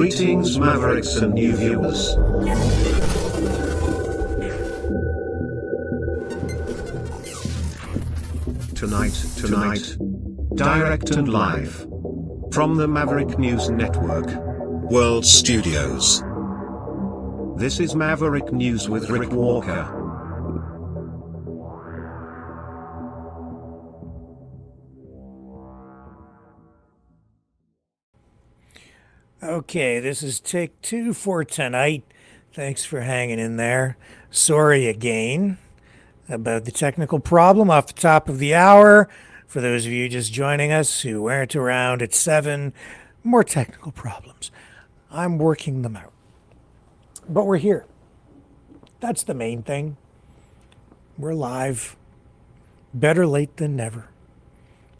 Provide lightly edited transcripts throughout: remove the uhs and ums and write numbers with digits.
Greetings Mavericks and new viewers. Tonight, direct and live, from the Maverick News Network, World Studios. This is Maverick News with Rick Walker. Okay, this is take 2 for tonight. Thanks for hanging in there. Sorry again about the technical problem off the top of the hour. For those of you just joining us who weren't around at 7, more technical problems. I'm working them out. But we're here. That's the main thing. We're live. Better late than never.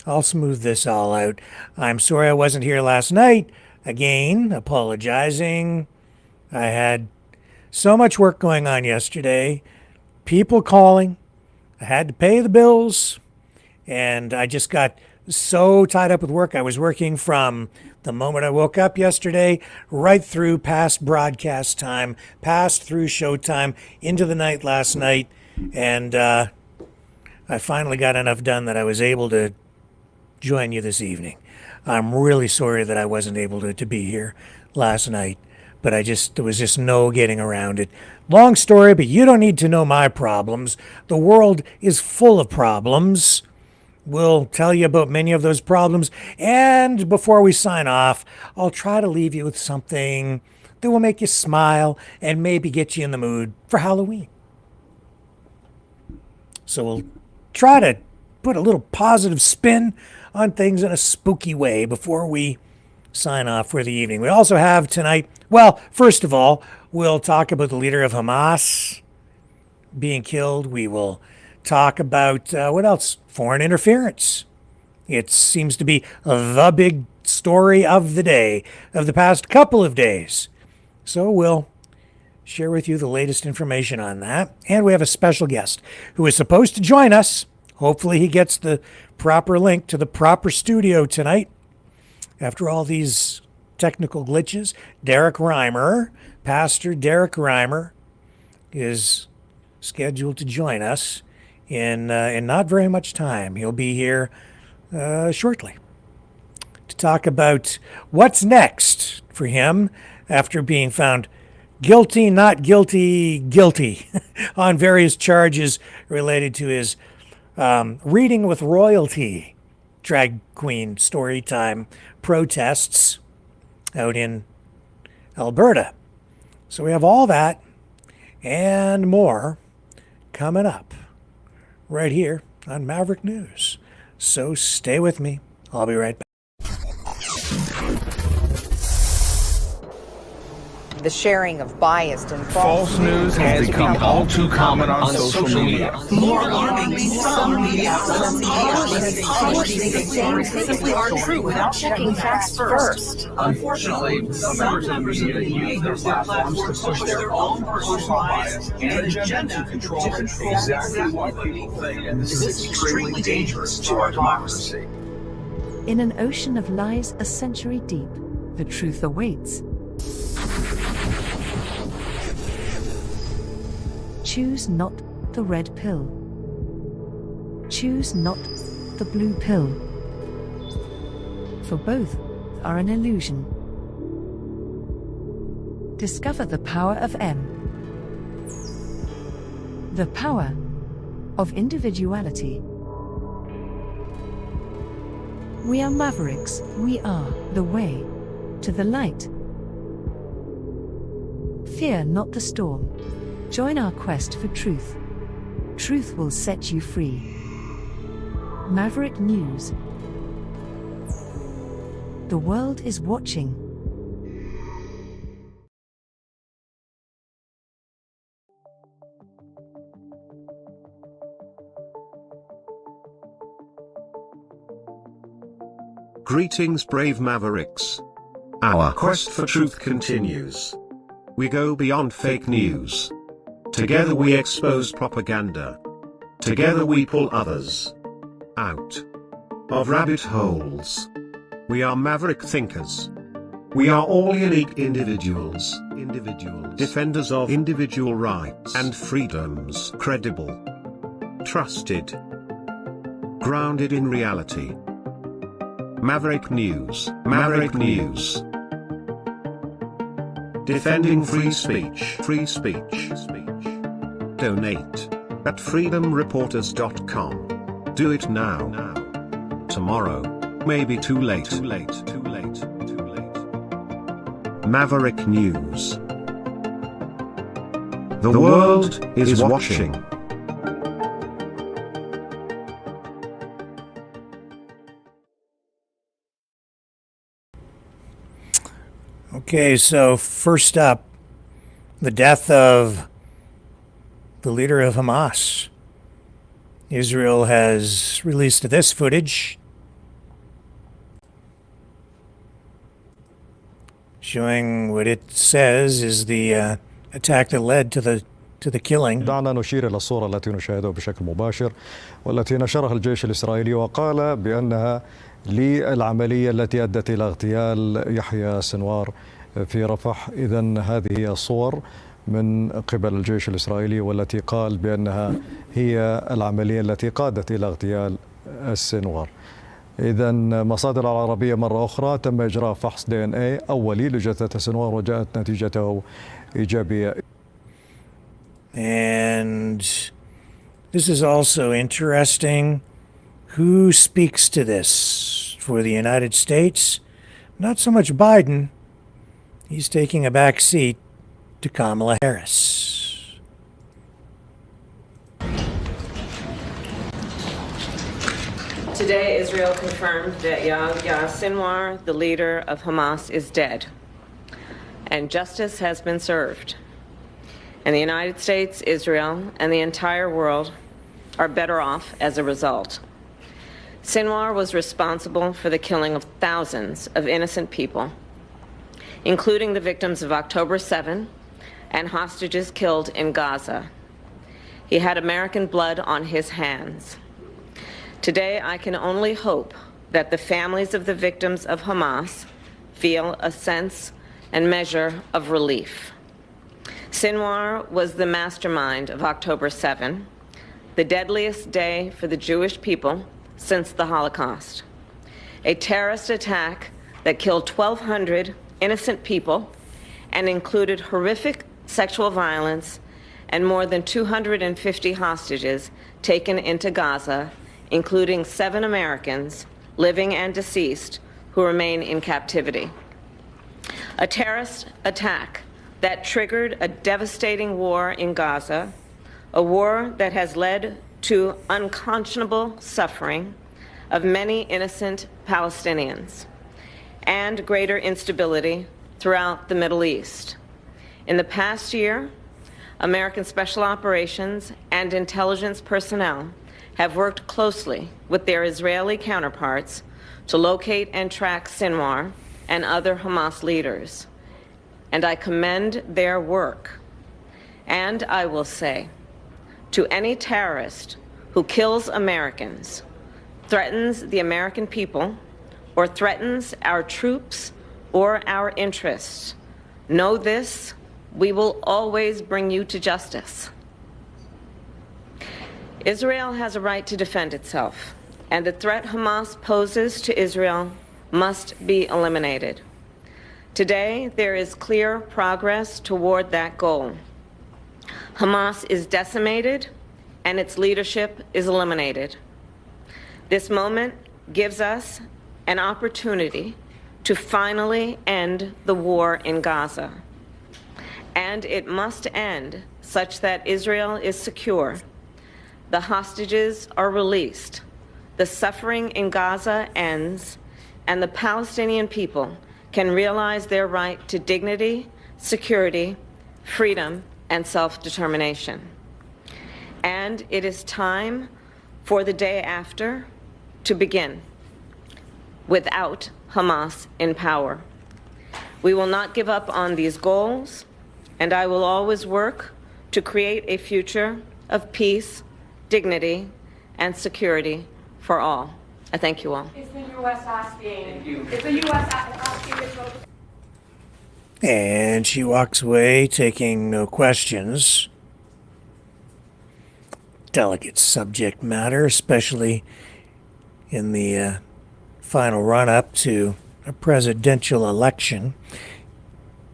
I'll smooth this all out. I'm sorry I wasn't here last night. Again, apologizing. I had so much work going on yesterday. People calling. I had to pay the bills. And I just got so tied up with work. I was working from the moment I woke up yesterday right through past broadcast time, past through showtime, into the night last night. And I finally got enough done that I was able to join you this evening. I'm really sorry that I wasn't able to be here last night, but there was just no getting around it. Long story, but you don't need to know my problems. The world is full of problems. We'll tell you about many of those problems. And before we sign off, I'll try to leave you with something that will make you smile and maybe get you in the mood for Halloween. So we'll try to put a little positive spin on things in a spooky way before we sign off for the evening. We also have tonight, well, first of all, we'll talk about the leader of Hamas being killed. We will talk about, what else? Foreign interference. It seems to be the big story of the day, of the past couple of days. So we'll share with you the latest information on that. And we have a special guest who is supposed to join us. Hopefully he gets the proper link to the proper studio tonight. After all these technical glitches, Derek Reimer, Pastor Derek Reimer, is scheduled to join us in not very much time. He'll be here shortly to talk about what's next for him after being found guilty, not guilty, guilty on various charges related to his Reading with Royalty drag queen story time protests out in Alberta. So we have all that and more coming up right here on Maverick News. So stay with me. I'll be right back. The sharing of biased and false news has become all too common on social media. More alarmingly, some media publish things simply aren't true without checking facts first. Unfortunately, some members of the media use their platforms to push their own personal bias and agenda to control exactly what people think, and this is extremely dangerous to our democracy. In an ocean of lies a century deep, the truth awaits. Choose not the red pill. Choose not the blue pill. For both are an illusion. Discover the power of M. The power of individuality. We are Mavericks. We are the way to the light. Fear not the storm. Join our quest for truth. Truth will set you free. Maverick News. The world is watching. Greetings brave Mavericks. Our quest for truth continues. We go beyond fake news. Together we expose propaganda. Together we pull others out of rabbit holes. We are maverick thinkers. We are all unique individuals, defenders of individual rights and freedoms, credible, trusted, grounded in reality. Maverick News, Maverick News. Defending free speech, Donate at freedomreporters.com. Do it now. Tomorrow may be too late. Maverick News. The world is watching. Okay, so first up, the death of the leader of Hamas. Israel has released this footage showing what it says is the attack that led to the killing. دعنا نشير إلى الصورة التي نشاهدها بشكل مباشر والتي نشرها الجيش الإسرائيلي وقال بأنها للعملية التي أدت إلى اغتيال يحيى سنوار في رفح. إذن هذه هي الصور من قبل الجيش الإسرائيلي والتي قال بأنها هي العملية التي قادت إلى اغتيال السنوار. إذن مصادر العربية مرة أخرى تم إجراء فحص DNA أولي لجثة السنوار وجاءت نتيجته إيجابية. And this is also interesting. Who speaks to this for the United States? Not so much Biden. He's taking a back seat to Kamala Harris. Today, Israel confirmed that Yahya Sinwar, the leader of Hamas, is dead, and justice has been served. And the United States, Israel, and the entire world are better off as a result. Sinwar was responsible for the killing of thousands of innocent people, including the victims of October 7 and hostages killed in Gaza. He had American blood on his hands. Today, I can only hope that the families of the victims of Hamas feel a sense and measure of relief. Sinwar was the mastermind of October 7, the deadliest day for the Jewish people since the Holocaust. A terrorist attack that killed 1,200 innocent people and included horrific sexual violence and more than 250 hostages taken into Gaza, including 7 Americans, living and deceased, who remain in captivity. A terrorist attack that triggered a devastating war in Gaza, a war that has led to unconscionable suffering of many innocent Palestinians and greater instability throughout the Middle East. In the past year, American special operations and intelligence personnel have worked closely with their Israeli counterparts to locate and track Sinwar and other Hamas leaders. And I commend their work. And I will say, to any terrorist who kills Americans, threatens the American people, or threatens our troops or our interests, know this: we will always bring you to justice. Israel has a right to defend itself, and the threat Hamas poses to Israel must be eliminated. Today, there is clear progress toward that goal. Hamas is decimated, and its leadership is eliminated. This moment gives us an opportunity to finally end the war in Gaza. And it must end such that Israel is secure, the hostages are released, the suffering in Gaza ends, and the Palestinian people can realize their right to dignity, security, freedom, and self-determination. And it is time for the day after to begin, without Hamas in power. We will not give up on these goals, and I will always work to create a future of peace, dignity, and security for all. I thank you all. Is the U.S. asking? Is the U.S. asking Israel? And she walks away, taking no questions. Delicate subject matter, especially in the final run-up to a presidential election.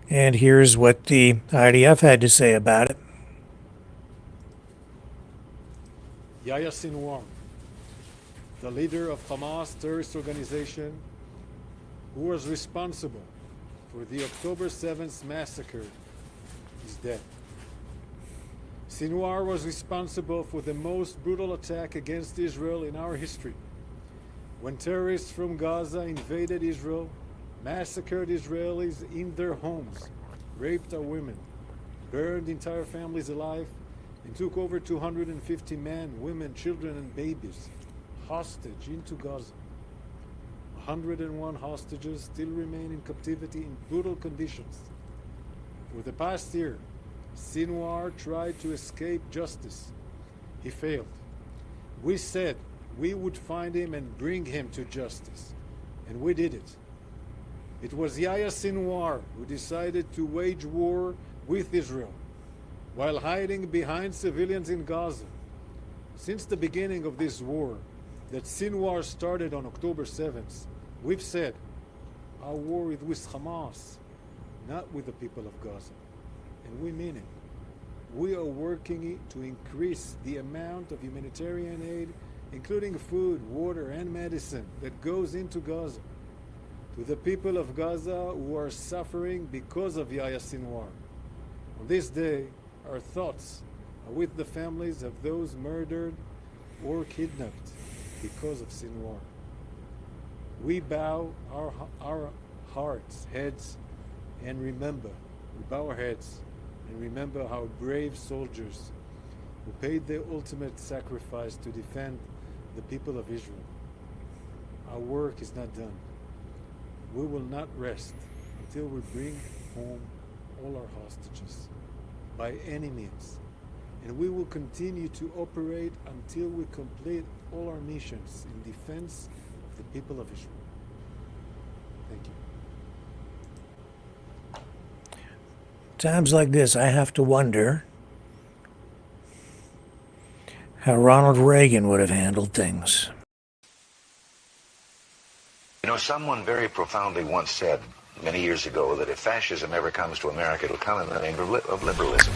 And here's what the IDF had to say about it. Yahya Sinwar, the leader of Hamas terrorist organization, who was responsible for the October 7th massacre, is dead. Sinwar was responsible for the most brutal attack against Israel in our history, when terrorists from Gaza invaded Israel, massacred Israelis in their homes, raped our women, burned entire families alive, and took over 250 men, women, children, and babies hostage into Gaza. 101 hostages still remain in captivity in brutal conditions. For the past year, Sinwar tried to escape justice. He failed. We said we would find him and bring him to justice, and we did it. It was Yahya Sinwar who decided to wage war with Israel while hiding behind civilians in Gaza. Since the beginning of this war that Sinwar started on October 7th, we've said our war is with Hamas, not with the people of Gaza. And we mean it. We are working to increase the amount of humanitarian aid, including food, water, and medicine that goes into Gaza, to the people of Gaza who are suffering because of Yahya Sinwar. On this day, our thoughts are with the families of those murdered or kidnapped because of Sinwar. We bow our hearts, heads, and remember, we bow our heads and remember our brave soldiers who paid their ultimate sacrifice to defend the people of Israel. Our work is not done. We will not rest until we bring home all our hostages by any means. And we will continue to operate until we complete all our missions in defense of the people of Israel. Thank you. Times like this, I have to wonder how Ronald Reagan would have handled things. You know, someone very profoundly once said many years ago that if fascism ever comes to America, it'll come in the name of liberalism.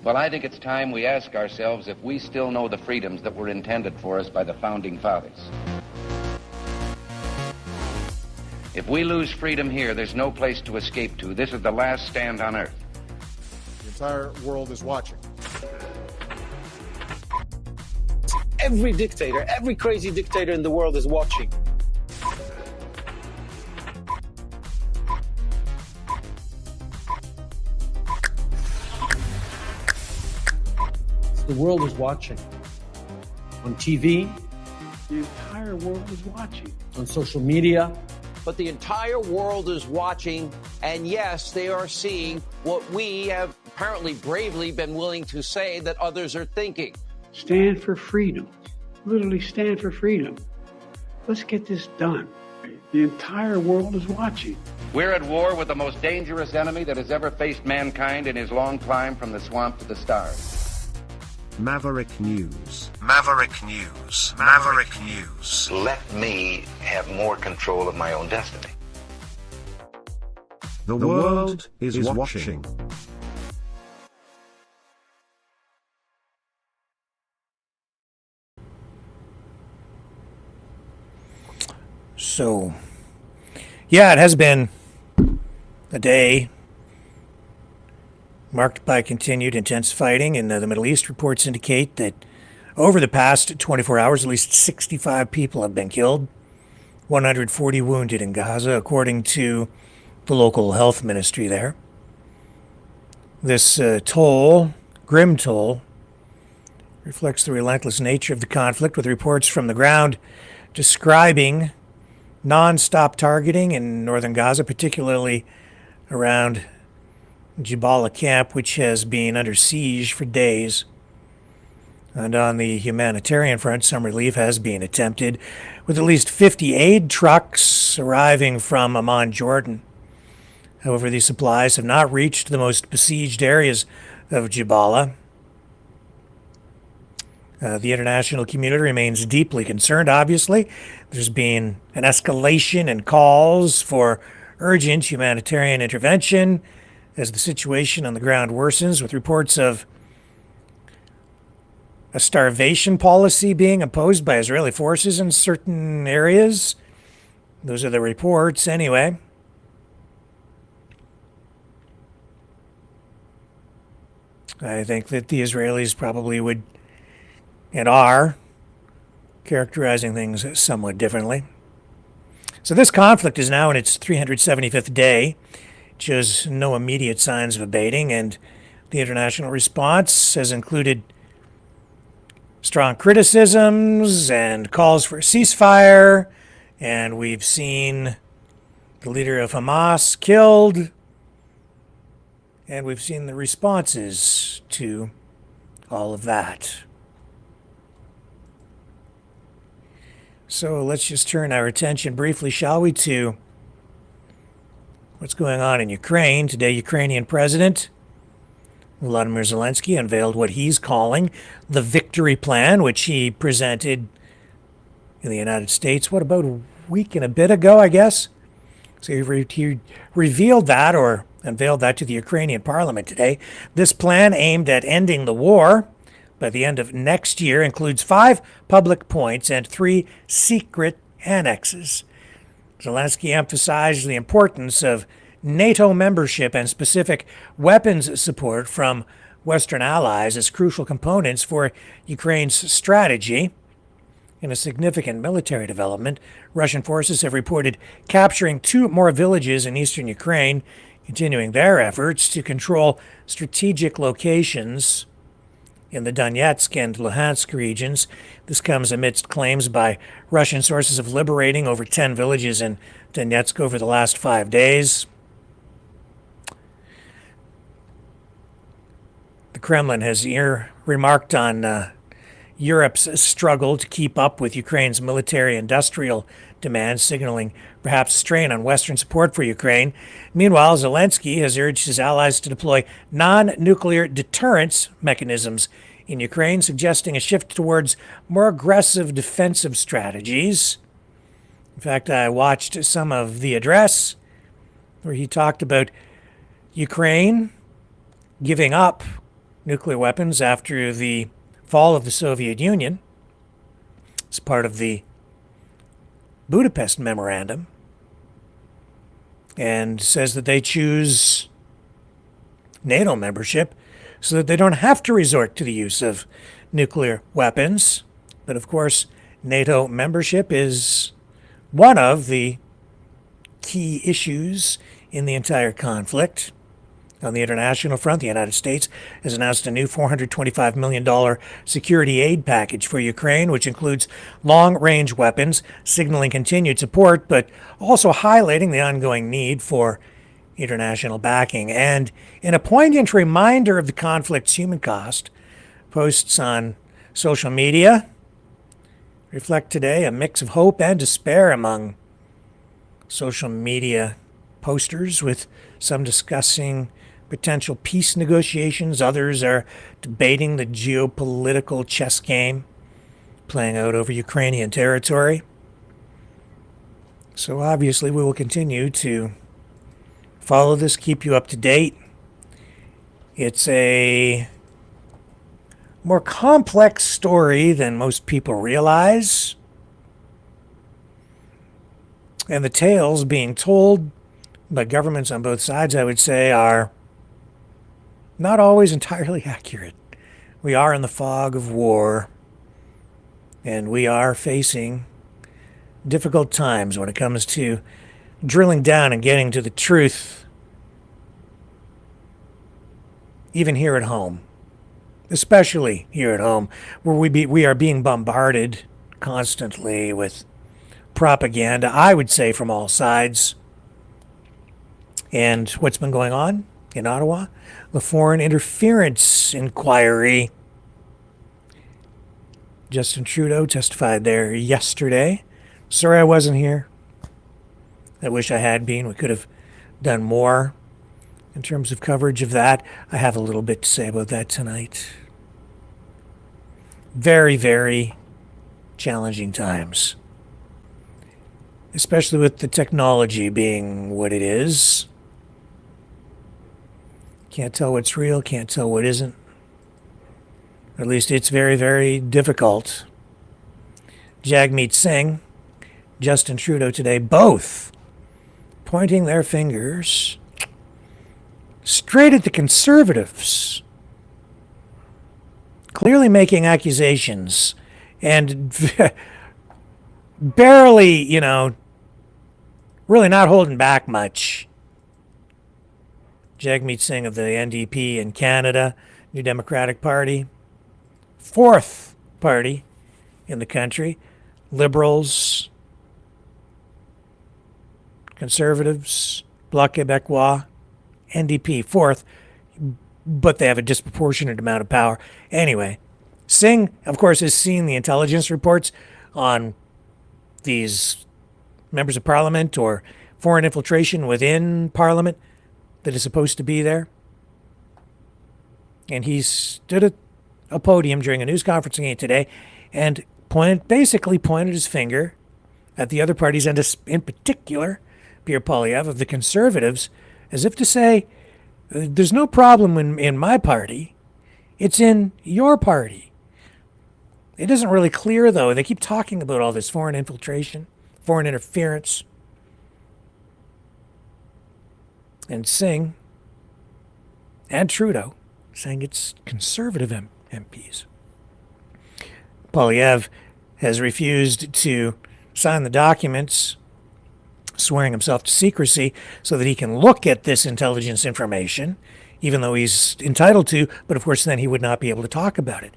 Well, I think it's time we ask ourselves if we still know the freedoms that were intended for us by the Founding Fathers. If we lose freedom here, there's no place to escape to. This is the last stand on earth. The entire world is watching. Every dictator, every crazy dictator in the world is watching. The world is watching. On TV, the entire world is watching. On social media. But the entire world is watching, and yes, they are seeing what we have apparently bravely been willing to say that others are thinking. Stand for freedom. Literally stand for freedom. Let's get this done. The entire world is watching. We're at war with the most dangerous enemy that has ever faced mankind in his long climb from the swamp to the stars. Maverick News. Maverick News. Maverick News. Let me have more control of my own destiny. The world is watching. So, yeah, it has been a day marked by continued intense fighting in the Middle East. Reports indicate that over the past 24 hours, at least 65 people have been killed, 140 wounded in Gaza, according to the local health ministry there. This grim toll, reflects the relentless nature of the conflict, with reports from the ground describing non-stop targeting in northern Gaza, particularly around Jabalah camp, which has been under siege for days. And on the humanitarian front, some relief has been attempted, with at least 50 aid trucks arriving from Amman, Jordan. However, these supplies have not reached the most besieged areas of Jabalia. The international community remains deeply concerned, obviously. There's been an escalation in calls for urgent humanitarian intervention as the situation on the ground worsens, with reports of a starvation policy being imposed by Israeli forces in certain areas. Those are the reports, anyway. I think that the Israelis probably would and are characterizing things somewhat differently. So this conflict is now in its 375th day. It shows no immediate signs of abating, and the international response has included strong criticisms and calls for a ceasefire, and we've seen the leader of Hamas killed, and we've seen the responses to all of that. So let's just turn our attention briefly, shall we, to what's going on in Ukraine. Today, Ukrainian President Volodymyr Zelensky unveiled what he's calling the Victory Plan, which he presented in the United States, what, about a week and a bit ago, I guess? So he revealed that, or unveiled that, to the Ukrainian parliament today. This plan, aimed at ending the war by the end of next year, includes 5 public points and 3 secret annexes. Zelensky emphasized the importance of NATO membership and specific weapons support from Western allies as crucial components for Ukraine's strategy. In a significant military development, Russian forces have reported capturing 2 more villages in eastern Ukraine, continuing their efforts to control strategic locations in the Donetsk and Luhansk regions. This comes amidst claims by Russian sources of liberating over 10 villages in Donetsk over the last 5 days. The Kremlin has remarked on Europe's struggle to keep up with Ukraine's military-industrial demands, signaling perhaps strain on Western support for Ukraine. Meanwhile, Zelensky has urged his allies to deploy non-nuclear deterrence mechanisms in Ukraine, suggesting a shift towards more aggressive defensive strategies. In fact, I watched some of the address where he talked about Ukraine giving up nuclear weapons after the fall of the Soviet Union. It's part of the Budapest Memorandum, and says that they choose NATO membership so that they don't have to resort to the use of nuclear weapons. But of course, NATO membership is one of the key issues in the entire conflict. On the international front, the United States has announced a new $425 million security aid package for Ukraine, which includes long-range weapons, signaling continued support, but also highlighting the ongoing need for international backing. And in a poignant reminder of the conflict's human cost, posts on social media reflect today a mix of hope and despair among social media posters, with some discussing potential peace negotiations. Others are debating the geopolitical chess game playing out over Ukrainian territory. So obviously we will continue to follow this, keep you up to date. It's a more complex story than most people realize. And the tales being told by governments on both sides, I would say, are not always entirely accurate. We are in the fog of war, and we are facing difficult times when it comes to drilling down and getting to the truth, even here at home, especially here at home, where we are being bombarded constantly with propaganda, I would say, from all sides. And what's been going on in Ottawa? The foreign interference inquiry Justin Trudeau testified there yesterday. Sorry I wasn't here. I wish I had been. We could have done more in terms of coverage of that. I have a little bit to say about that tonight. Very, very challenging times, especially with the technology being what it is. Can't tell what's real, can't tell what isn't. At least it's very, very difficult. Jagmeet Singh, Justin Trudeau today, both pointing their fingers straight at the Conservatives, clearly making accusations and barely, really not holding back much. Jagmeet Singh of the NDP in Canada, New Democratic Party, fourth party in the country, Liberals, Conservatives, Bloc Québécois, NDP, fourth, but they have a disproportionate amount of power. Anyway, Singh, of course, has seen the intelligence reports on these members of parliament or foreign infiltration within parliament that is supposed to be there. And he stood at a podium during a news conference today and basically pointed his finger at the other parties, and in particular, Pierre Poilievre of the Conservatives, as if to say, there's no problem in my party. It's in your party. It isn't really clear, though. They keep talking about all this foreign infiltration, foreign interference. And Singh and Trudeau saying it's Conservative MPs. Poilievre has refused to sign the documents, swearing himself to secrecy so that he can look at this intelligence information, even though he's entitled to, but of course then he would not be able to talk about it.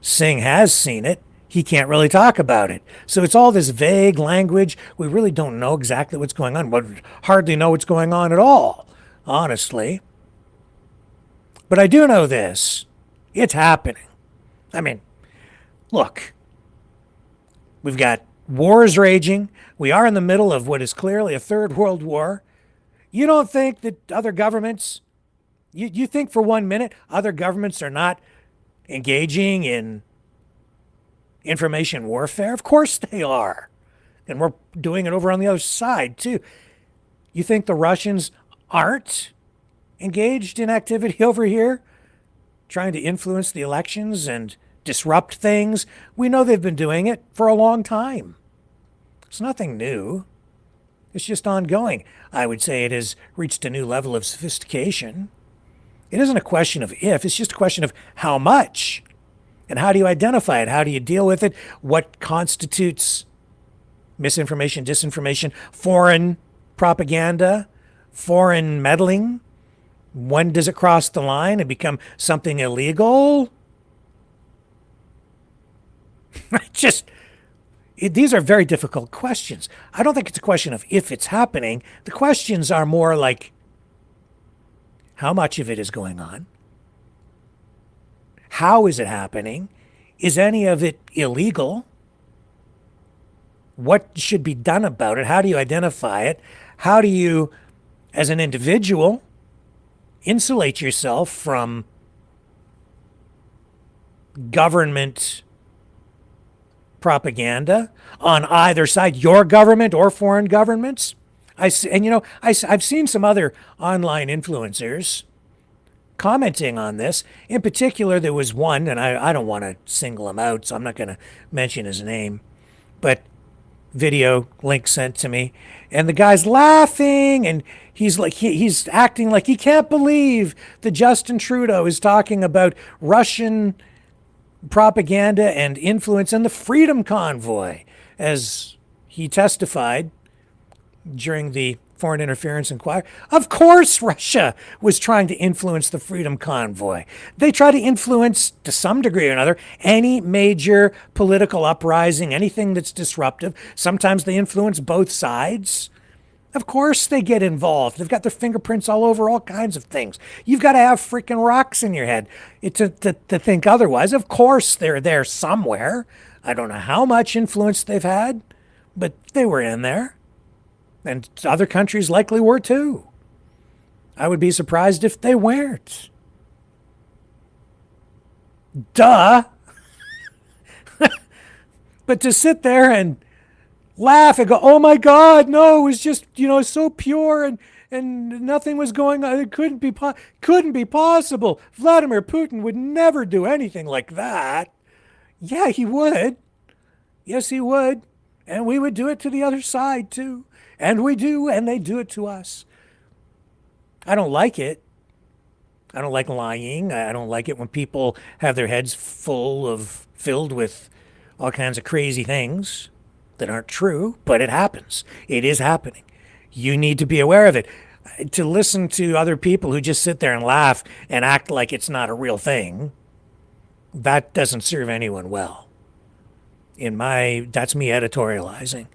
Singh has seen it. He can't really talk about it. So it's all this vague language. We really don't know exactly what's going on. We hardly know what's going on at all, honestly. But I do know this. It's happening. I mean, look, we've got wars raging. We are in the middle of what is clearly a third world war. You don't think that other governments, you think for 1 minute other governments are not engaging in information warfare? Of course they are. And we're doing it over on the other side, too. You think the Russians aren't engaged in activity over here, trying to influence the elections and disrupt things? We know they've been doing it for a long time. It's nothing new. It's just ongoing. I would say it has reached a new level of sophistication. It isn't a question of if, it's just a question of how much. And how do you identify it? How do you deal with it? What constitutes misinformation, disinformation, foreign propaganda, foreign meddling? When does it cross the line and become something illegal? These are very difficult questions. I don't think it's a question of if it's happening. The questions are more like, how much of it is going on? How is it happening? Is any of it illegal? What should be done about it? How do you identify it? How do you, as an individual, insulate yourself from government propaganda on either side, your government or foreign governments? I've seen some other online influencers commenting on this. In particular, there was one, and I don't want to single him out, so I'm not going to mention his name, but video link sent to me, and the guy's laughing, and he's acting like he can't believe that Justin Trudeau is talking about Russian propaganda and influence and the Freedom Convoy, as he testified during the foreign interference inquiry. Of course Russia was trying to influence the Freedom Convoy. They try to influence, to some degree or another, any major political uprising, anything that's disruptive. Sometimes they influence both sides. Of course they get involved. They've got their fingerprints all over all kinds of things. You've got to have freaking rocks in your head to think otherwise. Of course they're there somewhere. I don't know how much influence they've had, but they were in there. And other countries likely were too. I would be surprised if they weren't. Duh. But to sit there and laugh and go, oh my God, no, it was just, so pure and nothing was going on. It couldn't be possible. Vladimir Putin would never do anything like that. Yeah, he would. Yes, he would. And we would do it to the other side too. And we do, and they do it to us. I don't like it. I don't like lying. I don't like it when people have their heads filled with all kinds of crazy things that aren't true, but it happens. It is happening. You need to be aware of it. To listen to other people who just sit there and laugh and act like it's not a real thing, that doesn't serve anyone well. That's me editorializing.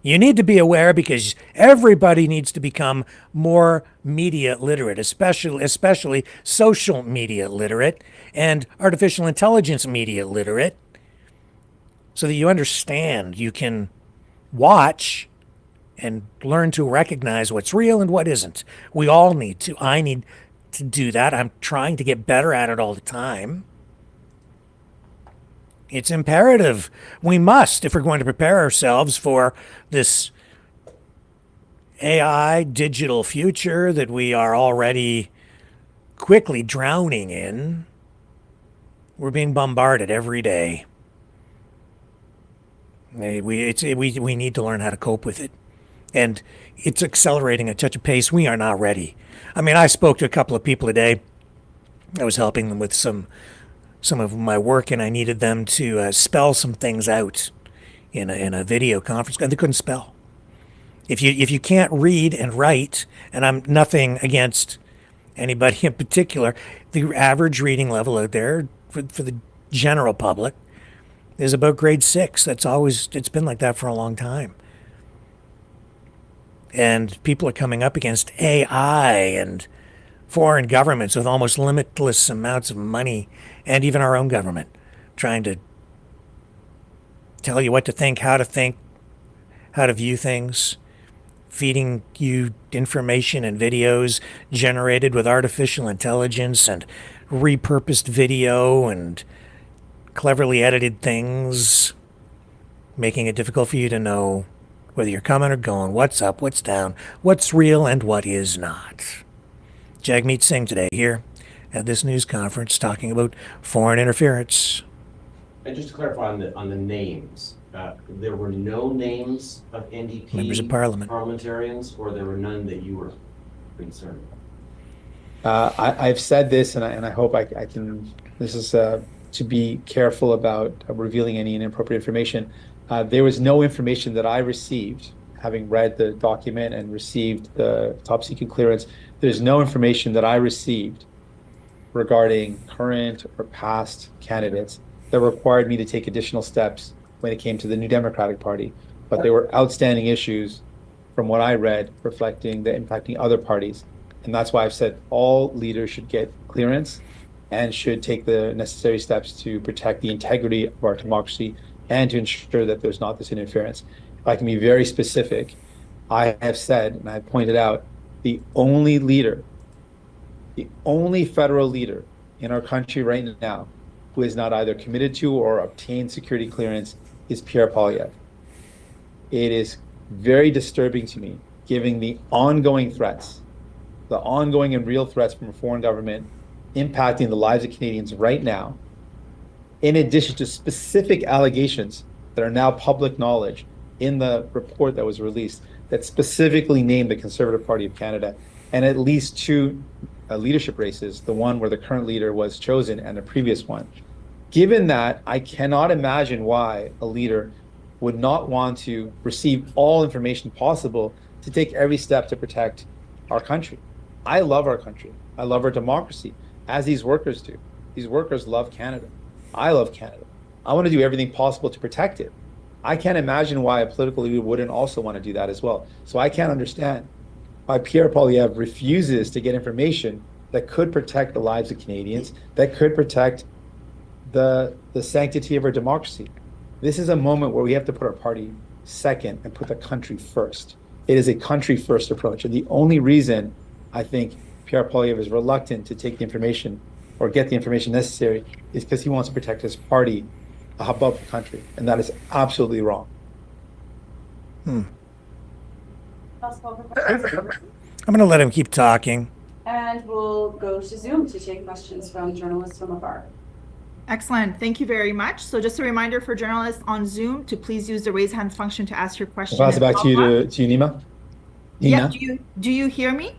You need to be aware because everybody needs to become more media literate, especially social media literate and artificial intelligence media literate, so that you understand, you can watch and learn to recognize what's real and what isn't. We all need to. I need to do that. I'm trying to get better at it all the time. It's imperative. We must, if we're going to prepare ourselves for this AI digital future that we are already quickly drowning in. We're being bombarded every day. We need to learn how to cope with it. And it's accelerating at such a pace we are not ready. I mean, I spoke to a couple of people today. I was helping them with some of my work, and I needed them to spell some things out in a video conference, and they couldn't spell. If you can't read and write, and I'm nothing against anybody in particular, the average reading level out there for the general public is about grade 6. It's been like that for a long time. And people are coming up against AI and foreign governments with almost limitless amounts of money, and even our own government trying to tell you what to think, how to view things, feeding you information and videos generated with artificial intelligence and repurposed video and cleverly edited things, making it difficult for you to know whether you're coming or going, what's up, what's down, what's real and what is not. Jagmeet Singh today here at this news conference talking about foreign interference. And just to clarify on the names, there were no names of NDP members of parliament, parliamentarians, or there were none that you were concerned about? I've said this, and I hope I can. This is to be careful about revealing any inappropriate information. There was no information that I received, having read the document and received the top secret clearance. There's no information that I received regarding current or past candidates that required me to take additional steps when it came to the New Democratic Party. But there were outstanding issues from what I read reflecting the impacting other parties. And that's why I've said all leaders should get clearance and should take the necessary steps to protect the integrity of our democracy and to ensure that there's not this interference. If I can be very specific, I have said, and I pointed out, the only federal leader in our country right now who is not either committed to or obtained security clearance is Pierre Poilievre. It is very disturbing to me, given the ongoing threats, the ongoing and real threats from a foreign government impacting the lives of Canadians right now, in addition to specific allegations that are now public knowledge in the report that was released that specifically named the Conservative Party of Canada and at least 2 leadership races, the one where the current leader was chosen and the previous one. Given that, I cannot imagine why a leader would not want to receive all information possible to take every step to protect our country. I love our country. I love our democracy, as these workers do. These workers love Canada. I love Canada. I want to do everything possible to protect it. I can't imagine why a political leader wouldn't also want to do that as well. So I can't understand why Pierre Poilievre refuses to get information that could protect the lives of Canadians, that could protect the sanctity of our democracy. This is a moment where we have to put our party second and put the country first. It is a country first approach. And the only reason I think Pierre Poilievre is reluctant to take the information or get the information necessary is because he wants to protect his party above the country. And that is absolutely wrong. I'm going to let him keep talking. And we'll go to Zoom to take questions from journalists from afar. Excellent. Thank you very much. So just a reminder for journalists on Zoom to please use the raise hand function to ask your question. I'll pass it back to you, Nima. Yeah, do you hear me?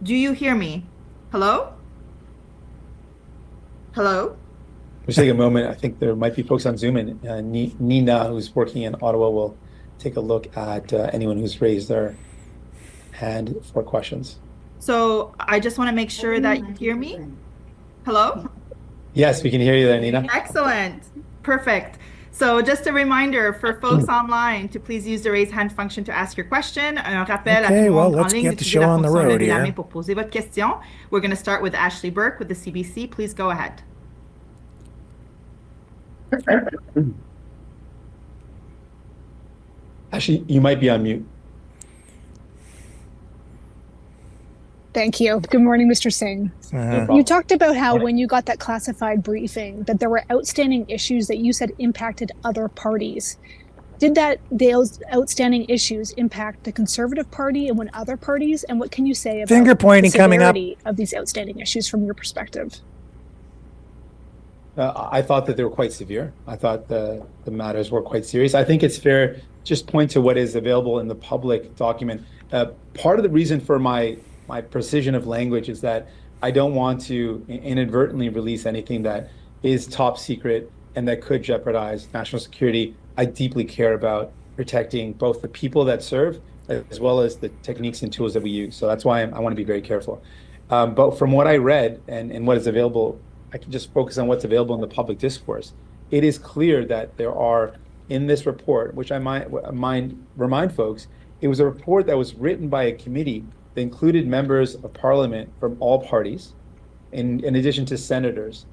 Do you hear me? Hello? Hello? Just take a moment. I think there might be folks on Zoom, and Nina, who's working in Ottawa, will take a look at anyone who's raised their hand for questions. So I just want to make sure that you hear me. Hello? Yes, we can hear you there, Nina. Excellent. Perfect. So just a reminder for folks online to please use the raise hand function to ask your question. Un rappel à tout le monde en ligne d'utiliser la fonction lever la main pour poser votre question. We're going to start with Ashley Burke with the CBC. Please go ahead. Ashley, you might be on mute. Thank you. Good morning, Mr. Singh. You talked about how when you got that classified briefing that there were outstanding issues that you said impacted other parties. Did those outstanding issues impact the Conservative Party and what other parties? And what can you say about finger pointing the coming up of these outstanding issues from your perspective? I thought that they were quite severe. I thought the matters were quite serious. I think it's fair just point to what is available in the public document. Part of the reason for my precision of language is that I don't want to inadvertently release anything that is top secret and that could jeopardize national security. I deeply care about protecting both the people that serve as well as the techniques and tools that we use. So that's why I want to be very careful. But from what I read and what is available, I can just focus on what's available in the public discourse. It is clear that there are, in this report, which I might remind folks, it was a report that was written by a committee that included members of parliament from all parties, in addition to senators.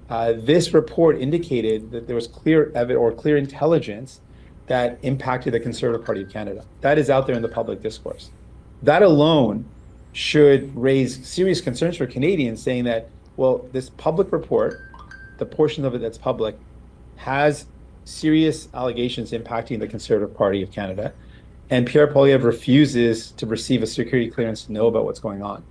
This report indicated that there was clear intelligence that impacted the Conservative Party of Canada. That is out there in the public discourse. That alone should raise serious concerns for Canadians, saying that, well, this public report, the portion of it that's public, has serious allegations impacting the Conservative Party of Canada. And Pierre Poilievre refuses to receive a security clearance to know about what's going on.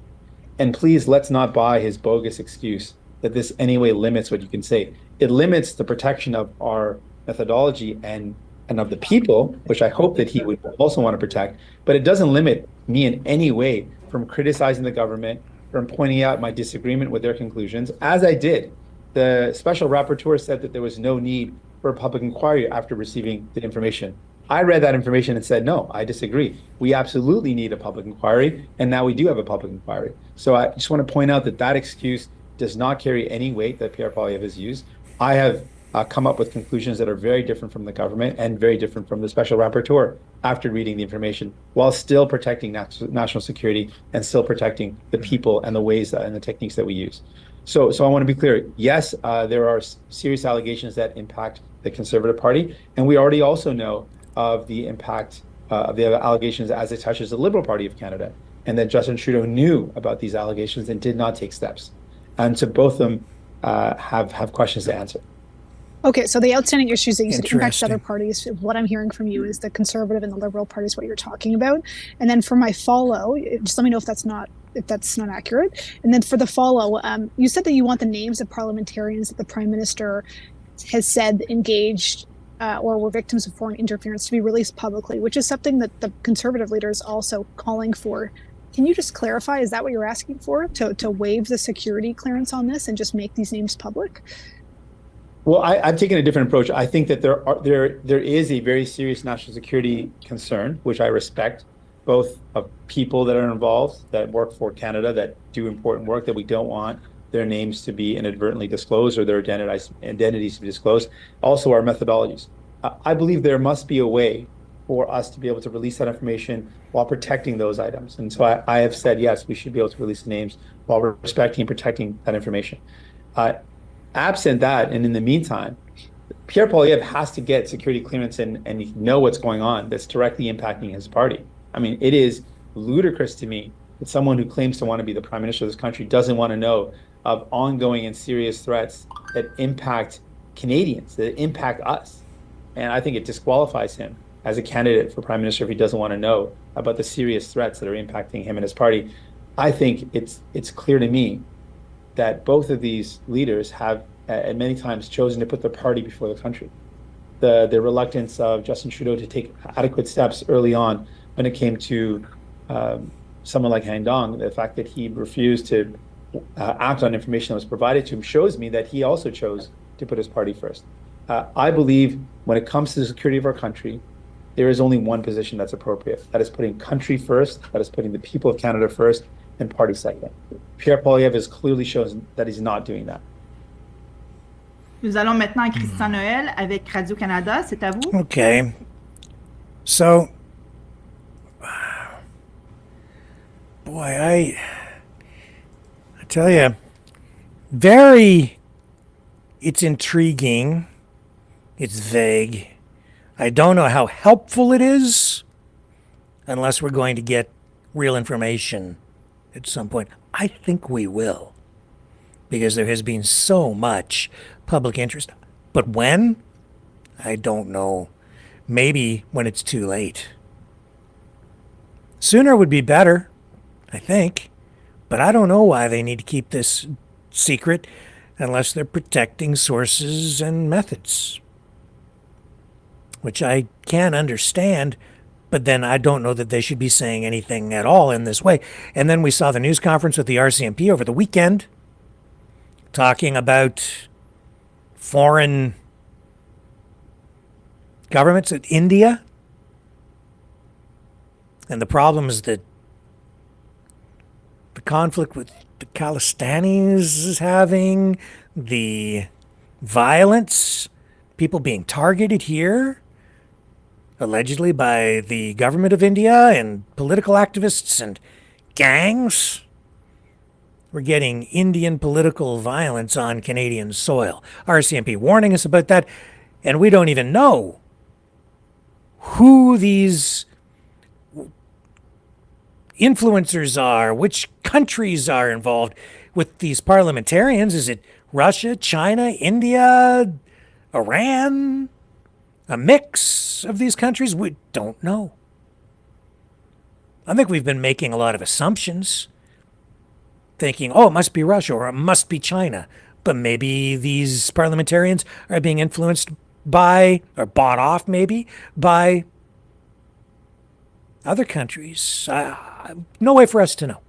And please, let's not buy his bogus excuse that this anyway limits what you can say. It limits the protection of our methodology and of the people, which I hope that he would also want to protect, but it doesn't limit me in any way from criticizing the government, from pointing out my disagreement with their conclusions, as I did. The special rapporteur said that there was no need for a public inquiry after receiving the information. I read that information and said, no, I disagree. We absolutely need a public inquiry, and now we do have a public inquiry. So I just want to point out that excuse does not carry any weight that Pierre Poilievre has used. I have come up with conclusions that are very different from the government and very different from the special rapporteur after reading the information, while still protecting national security and still protecting the people and the ways and the techniques that we use. So I want to be clear. Yes, there are serious allegations that impact the Conservative Party, and we already also know of the impact of the allegations as it touches the Liberal Party of Canada, and that Justin Trudeau knew about these allegations and did not take steps. And so both of them have questions to answer. Okay, so the outstanding issues that you said impact other parties, what I'm hearing from you is the Conservative and the Liberal Party is what you're talking about. And then for my follow, just let me know if that's not accurate. And then for the follow, you said that you want the names of parliamentarians that the Prime Minister has said engaged or were victims of foreign interference to be released publicly, which is something that the Conservative leader is also calling for. Can you just clarify, is that what you're asking for, to waive the security clearance on this and just make these names public? Well, I've taken a different approach. I think that there is a very serious national security concern, which I respect, both of people that are involved, that work for Canada, that do important work, that we don't want their names to be inadvertently disclosed or their identities to be disclosed. Also our methodologies. I believe there must be a way for us to be able to release that information while protecting those items. And so I have said, yes, we should be able to release the names while respecting and protecting that information. Absent that, and in the meantime, Pierre Poilievre has to get security clearance and know what's going on that's directly impacting his party. I mean, it is ludicrous to me that someone who claims to want to be the prime minister of this country doesn't want to know of ongoing and serious threats that impact Canadians, that impact us. And I think it disqualifies him as a candidate for prime minister if he doesn't want to know about the serious threats that are impacting him and his party. I think it's clear to me that both of these leaders have at many times chosen to put their party before the country. The reluctance of Justin Trudeau to take adequate steps early on when it came to someone like Han Dong, the fact that he refused to act on information that was provided to him shows me that he also chose to put his party first. I believe when it comes to the security of our country, there is only one position that's appropriate. That is putting country first, that is putting the people of Canada first, and party second. Pierre Poilievre has clearly shown that he's not doing that. Nous allons maintenant à Christian Noël avec Radio-Canada. C'est à vous. Okay. So, boy, I tell you, it's intriguing. It's vague. I don't know how helpful it is unless we're going to get real information at some point. I think we will, because there has been so much public interest. But when? I don't know. Maybe when it's too late. Sooner would be better, I think. But I don't know why they need to keep this secret unless they're protecting sources and methods, which I can understand. But then I don't know that they should be saying anything at all in this way. And then we saw the news conference with the RCMP over the weekend talking about foreign governments in India and the problems that the conflict with the Khalistanis is having, the violence, people being targeted here, allegedly by the government of India and political activists and gangs. We're getting Indian political violence on Canadian soil. RCMP warning us about that, and we don't even know who these influencers are, which countries are involved with these parliamentarians. Is it Russia, China, India, Iran? A mix of these countries? We don't know. I think we've been making a lot of assumptions, thinking, oh, it must be Russia or it must be China. But maybe these parliamentarians are being influenced by, or bought off maybe, by other countries. No way for us to know.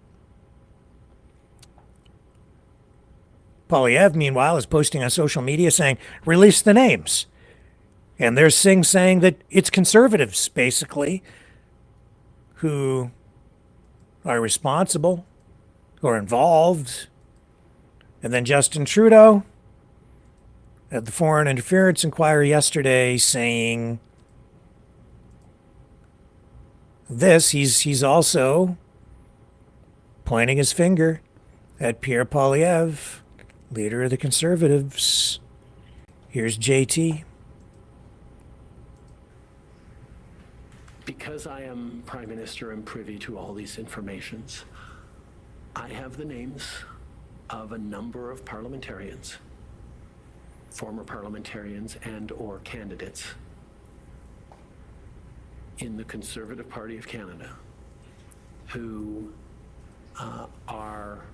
Poilievre, meanwhile, is posting on social media saying, release the names. And there's Singh saying that it's conservatives, basically, who are responsible or involved. And then Justin Trudeau at the Foreign Interference Inquiry yesterday saying this. He's also pointing his finger at Pierre Poilievre, leader of the Conservatives. Here's JT. Because I am Prime Minister and privy to all these informations, I have the names of a number of parliamentarians, former parliamentarians and or candidates in the Conservative Party of Canada who are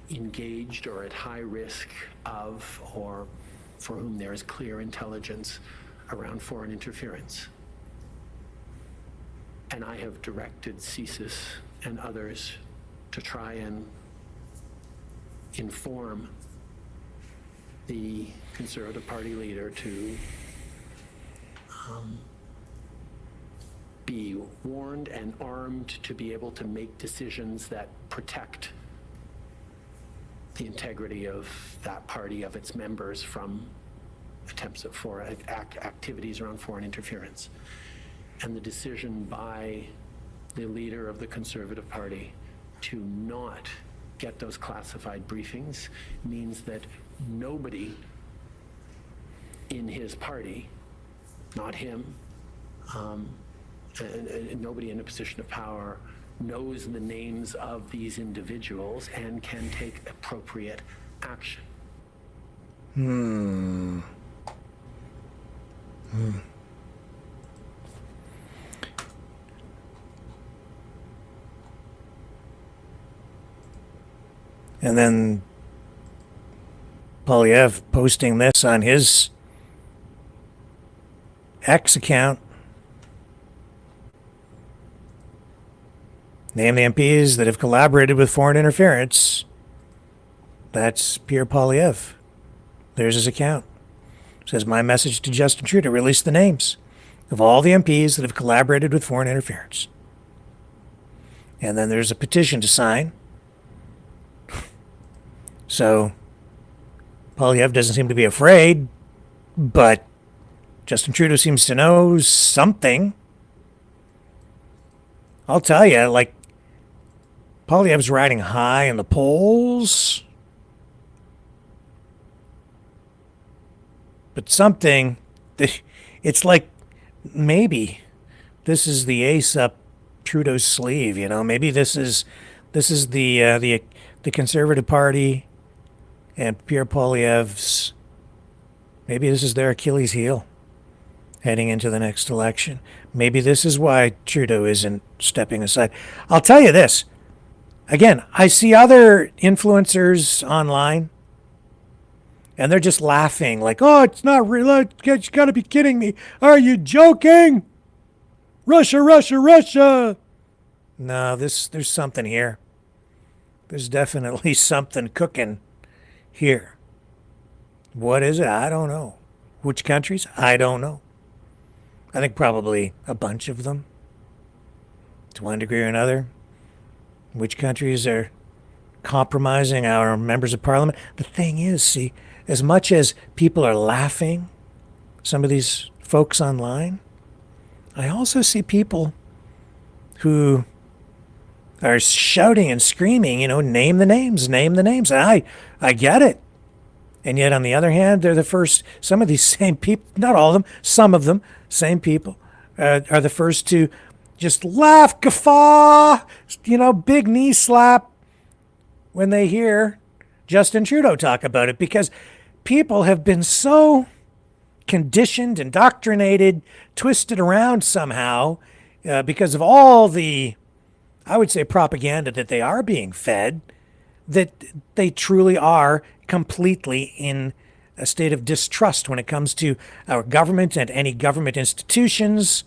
engaged or at high risk of, or for whom there is clear intelligence around foreign interference. And I have directed CSIS and others to try and inform the Conservative Party leader to be warned and armed to be able to make decisions that protect the integrity of that party, of its members, from attempts at activities around foreign interference. And the decision by the leader of the Conservative Party to not get those classified briefings means that nobody in his party, not him, and nobody in a position of power knows the names of these individuals and can take appropriate action. And then Poilievre posting this on his X account. Name the MPs that have collaborated with foreign interference. That's Pierre Poilievre. There's his account. It says, my message to Justin Trudeau, release the names of all the MPs that have collaborated with foreign interference. And then there's a petition to sign. So Poilievre doesn't seem to be afraid, but Justin Trudeau seems to know something. I'll tell you, like, Poilievre's riding high in the polls. But something, it's like maybe this is the ace up Trudeau's sleeve, you know? Maybe this is the Conservative Party and Pierre Poilievre's, maybe this is their Achilles heel heading into the next election. Maybe this is why Trudeau isn't stepping aside. I'll tell you this. Again, I see other influencers online, and they're just laughing like, oh, it's not real. You got to be kidding me. Are you joking? Russia, Russia, Russia. No, there's something here. There's definitely something cooking here. What is it? I don't know. Which countries? I don't know. I think probably a bunch of them, to one degree or another. Which countries are compromising our members of parliament? The thing is, see, as much as people are laughing, some of these folks online, I also see people who are shouting and screaming, you know, name the names, name the names. I get it. And yet, on the other hand, they're the first, some of these same people, not all of them, some of them, same people, are the first to just laugh, guffaw, you know, big knee slap when they hear Justin Trudeau talk about it, because people have been so conditioned, indoctrinated, twisted around somehow because of all the, I would say, propaganda that they are being fed, that they truly are completely in a state of distrust when it comes to our government and any government institutions,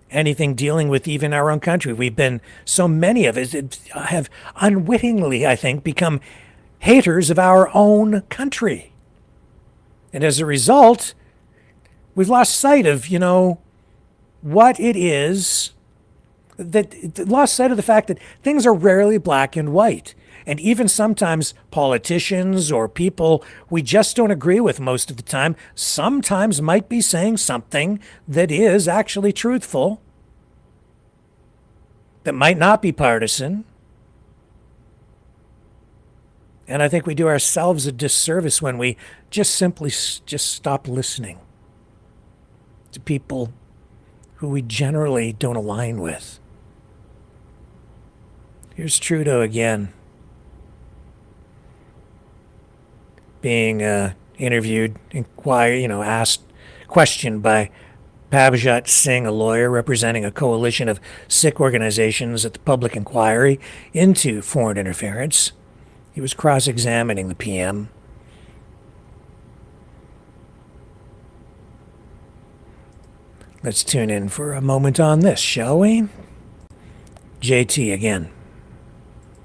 anything dealing with even our own country. We've been, so many of us have unwittingly, I think, become haters of our own country. And as a result, we've lost sight of, you know, what it is, that lost sight of the fact that things are rarely black and white. And even sometimes politicians or people we just don't agree with most of the time sometimes might be saying something that is actually truthful, that might not be partisan. And I think we do ourselves a disservice when we just simply just stop listening to people who we generally don't align with. Here's Trudeau again, being interviewed, asked, questioned by Pavjot Singh, a lawyer representing a coalition of Sikh organizations at the public inquiry into foreign interference. He was cross-examining the PM. Let's tune in for a moment on this, shall we? JT again.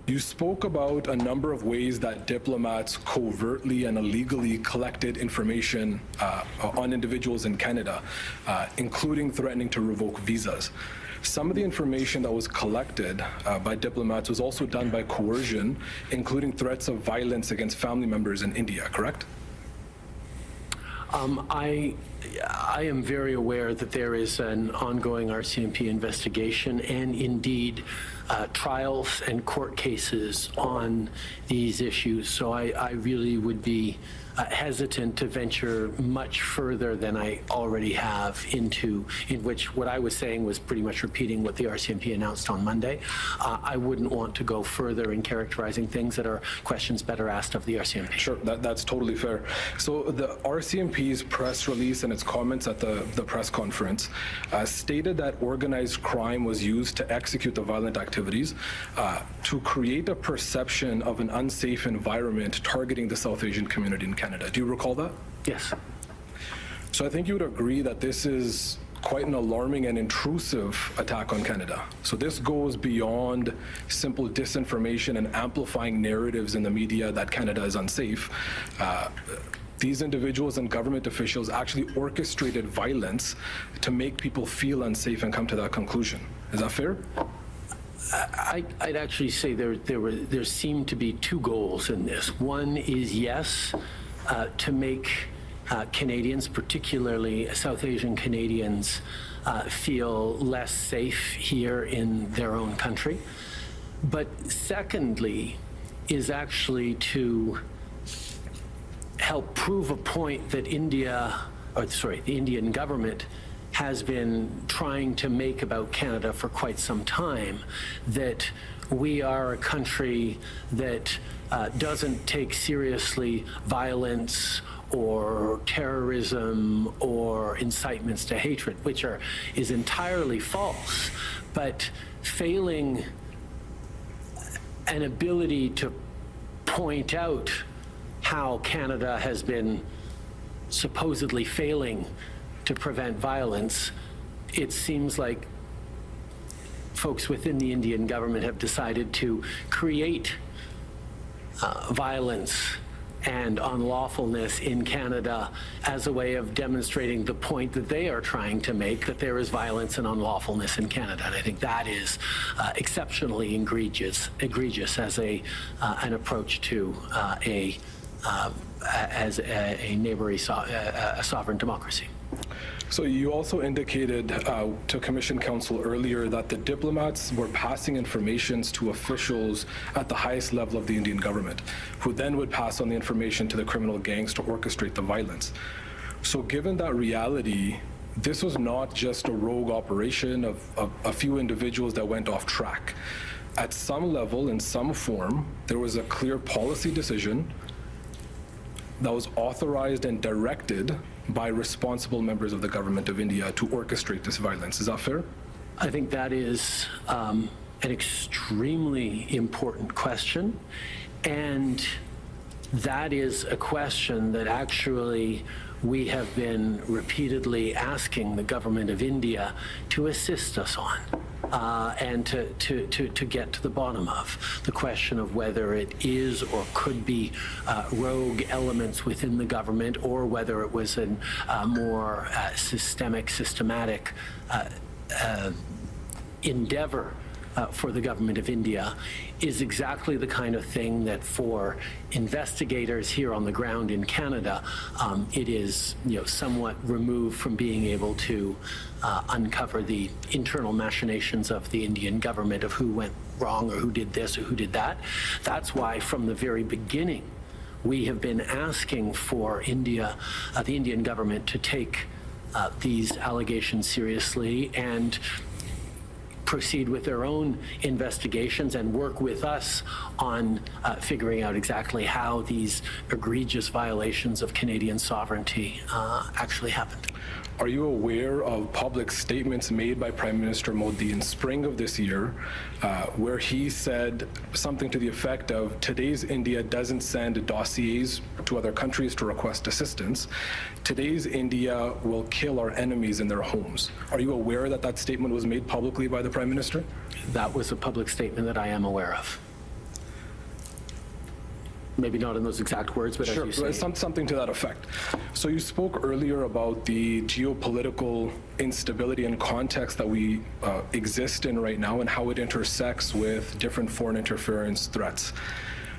You spoke about a number of ways that diplomats covertly and illegally collected information on individuals in Canada, including threatening to revoke visas. Some of the information that was collected by diplomats was also done by coercion, including threats of violence against family members in India, correct? I am very aware that there is an ongoing RCMP investigation and indeed trials and court cases on these issues. So I really would be hesitant to venture much further than I already have in which what I was saying was pretty much repeating what the RCMP announced on Monday. I wouldn't want to go further in characterizing things that are questions better asked of the RCMP. Sure, that's totally fair. So the RCMP's press release and its comments at the press conference stated that organized crime was used to execute the violent activities to create a perception of an unsafe environment targeting the South Asian community in Canada. Do you recall that? Yes. So I think you would agree that this is quite an alarming and intrusive attack on Canada. So this goes beyond simple disinformation and amplifying narratives in the media that Canada is unsafe. These individuals and government officials actually orchestrated violence to make people feel unsafe and come to that conclusion. Is that fair? I'd actually say there seem to be two goals in this. One is, yes, to make Canadians, particularly South Asian Canadians, feel less safe here in their own country. But secondly, is actually to help prove a point that the Indian government has been trying to make about Canada for quite some time, that we are a country that doesn't take seriously violence or terrorism or incitements to hatred, which is entirely false, but failing an ability to point out how Canada has been supposedly failing to prevent violence, it seems like folks within the Indian government have decided to create violence and unlawfulness in Canada as a way of demonstrating the point that they are trying to make, that there is violence and unlawfulness in Canada. And I think that is exceptionally egregious as an approach to a neighboring sovereign democracy. So you also indicated to Commission Counsel earlier that the diplomats were passing informations to officials at the highest level of the Indian government, who then would pass on the information to the criminal gangs to orchestrate the violence. So given that reality, this was not just a rogue operation of a few individuals that went off track. At some level, in some form, there was a clear policy decision that was authorized and directed by responsible members of the government of India to orchestrate this violence. Is that fair? I think that is an extremely important question, and that is a question that actually we have been repeatedly asking the government of India to assist us on. And to get to the bottom of the question of whether it is or could be rogue elements within the government, or whether it was a more systematic endeavor for the government of India, is exactly the kind of thing that for investigators here on the ground in Canada, it is somewhat removed from being able to uncover the internal machinations of the Indian government, of who went wrong or who did this or who did that. That's why from the very beginning we have been asking for India, the Indian government, to take these allegations seriously and proceed with their own investigations and work with us on figuring out exactly how these egregious violations of Canadian sovereignty actually happened. Are you aware of public statements made by Prime Minister Modi in spring of this year where he said something to the effect of, today's India doesn't send dossiers to other countries to request assistance. Today's India will kill our enemies in their homes. Are you aware that that statement was made publicly by the Prime Minister? That was a public statement that I am aware of. Maybe not in those exact words, but sure, as you say. Something to that effect. So you spoke earlier about the geopolitical instability and context that we exist in right now and how it intersects with different foreign interference threats.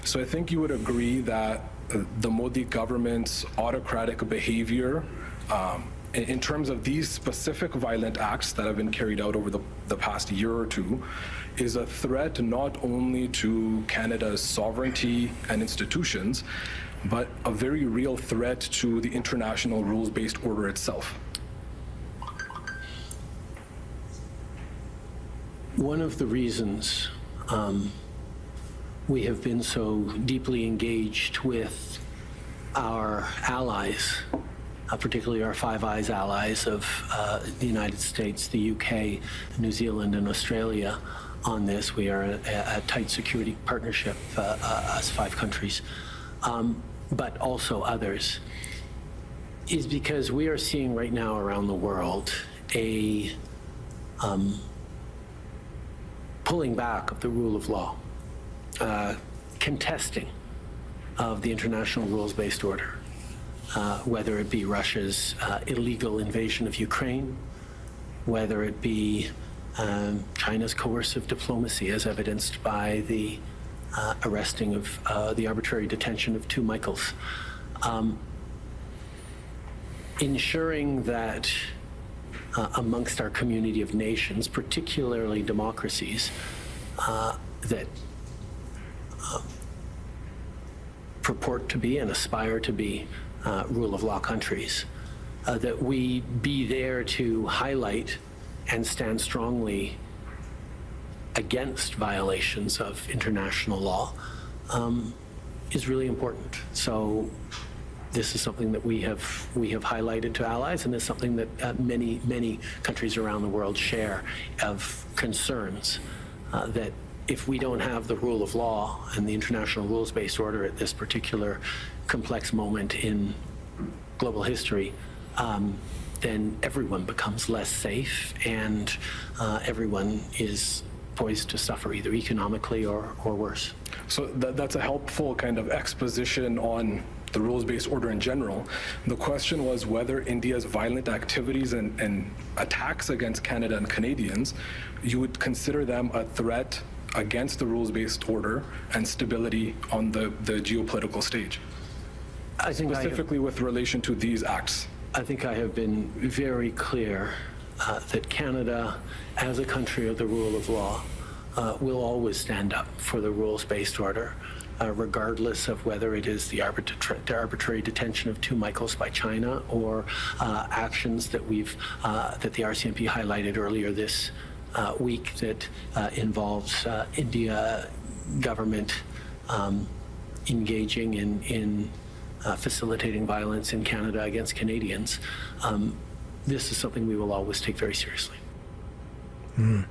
So I think you would agree that the Modi government's autocratic behavior in terms of these specific violent acts that have been carried out over the past year or two is a threat not only to Canada's sovereignty and institutions, but a very real threat to the international rules-based order itself. One of the reasons we have been so deeply engaged with our allies, particularly our Five Eyes allies of the United States, the UK, New Zealand, and Australia on this. We are a tight security partnership, us 5 countries, but also others, is because we are seeing right now around the world a pulling back of the rule of law, contesting of the international rules-based order, whether it be Russia's illegal invasion of Ukraine, whether it be China's coercive diplomacy, as evidenced by the arresting of the arbitrary detention of 2 Michaels. Ensuring that amongst our community of nations, particularly democracies, that purport to be and aspire to be rule of law countries, that we be there to highlight and stand strongly against violations of international law is really important. So this is something that we have highlighted to allies, and it's something that many countries around the world share of concerns that if we don't have the rule of law and the international rules-based order at this particular complex moment in global history, then everyone becomes less safe, and everyone is poised to suffer either economically or worse. So that's a helpful kind of exposition on the rules-based order in general. The question was whether India's violent activities and attacks against Canada and Canadians, you would consider them a threat against the rules-based order and stability on the geopolitical stage, I think specifically with relation to these acts. I think I have been very clear that Canada, as a country of the rule of law, will always stand up for the rules-based order, regardless of whether it is the arbitrary detention of 2 Michaels by China or actions that that the RCMP highlighted earlier this week that involves India government engaging in facilitating violence in Canada against Canadians. This is something we will always take very seriously. I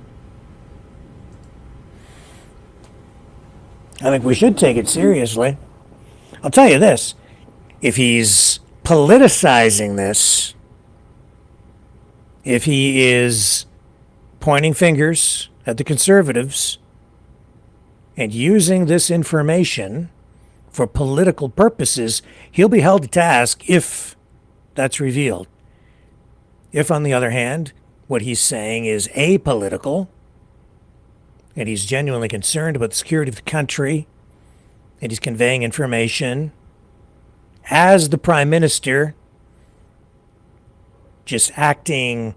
think we should take it seriously. I'll tell you this, if he's politicizing this, if he is pointing fingers at the Conservatives and using this information for political purposes, he'll be held to task if that's revealed. If, on the other hand, what he's saying is apolitical, and he's genuinely concerned about the security of the country, and he's conveying information as the Prime Minister, just acting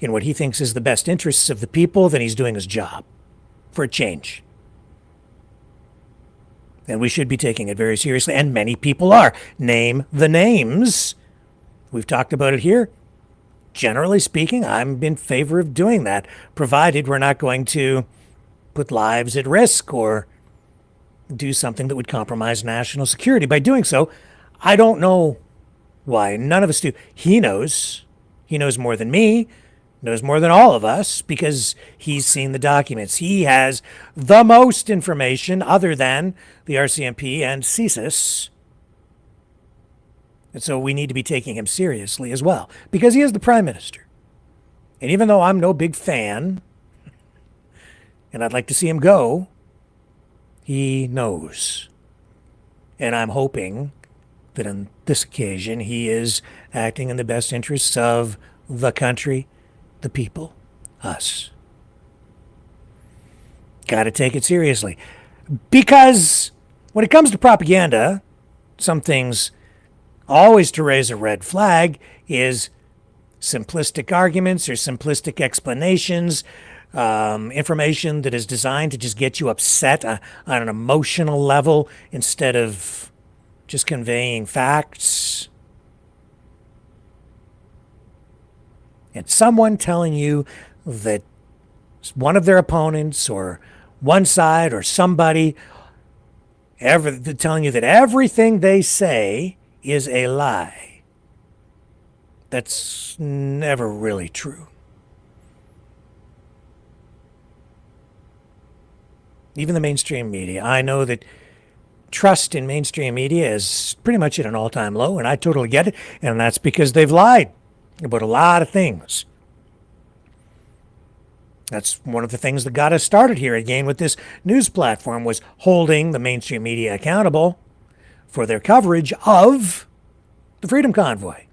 in what he thinks is the best interests of the people, then he's doing his job for a change. And we should be taking it very seriously, and many people are. Name the names. We've talked about it here. Generally speaking, I'm in favor of doing that, provided we're not going to put lives at risk or do something that would compromise national security. By doing so, I don't know why. None of us do. He knows. He knows more than me, knows more than all of us, because he's seen the documents. He has the most information other than the RCMP and CSIS. And so we need to be taking him seriously as well, because he is the Prime Minister. And even though I'm no big fan, and I'd like to see him go, he knows. And I'm hoping that on this occasion he is acting in the best interests of the country, the people, us. Got to take it seriously. Because when it comes to propaganda, some things always to raise a red flag is simplistic arguments or simplistic explanations, information that is designed to just get you upset on an emotional level instead of just conveying facts. And someone telling you that one of their opponents or one side or somebody telling you that everything they say is a lie. That's never really true. Even the mainstream media. I know that trust in mainstream media is pretty much at an all-time low, and I totally get it, and that's because they've lied about a lot of things. That's one of the things that got us started here again with this news platform, was holding the mainstream media accountable for their coverage of the Freedom Convoy.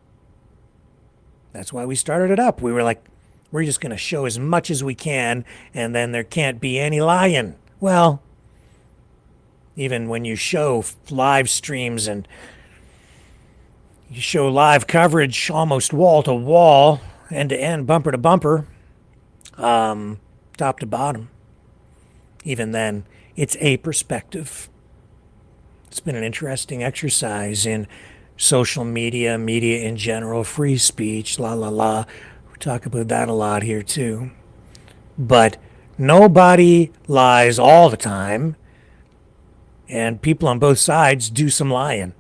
That's why we started it up. We were like, we're just going to show as much as we can, and then there can't be any lying. Well, even when you show live streams and you show live coverage almost wall to wall, end to end, bumper to bumper, top to bottom, even then, it's a perspective. It's been an interesting exercise in social media, media in general, free speech, la la la. We talk about that a lot here too. But nobody lies all the time, and people on both sides do some lying.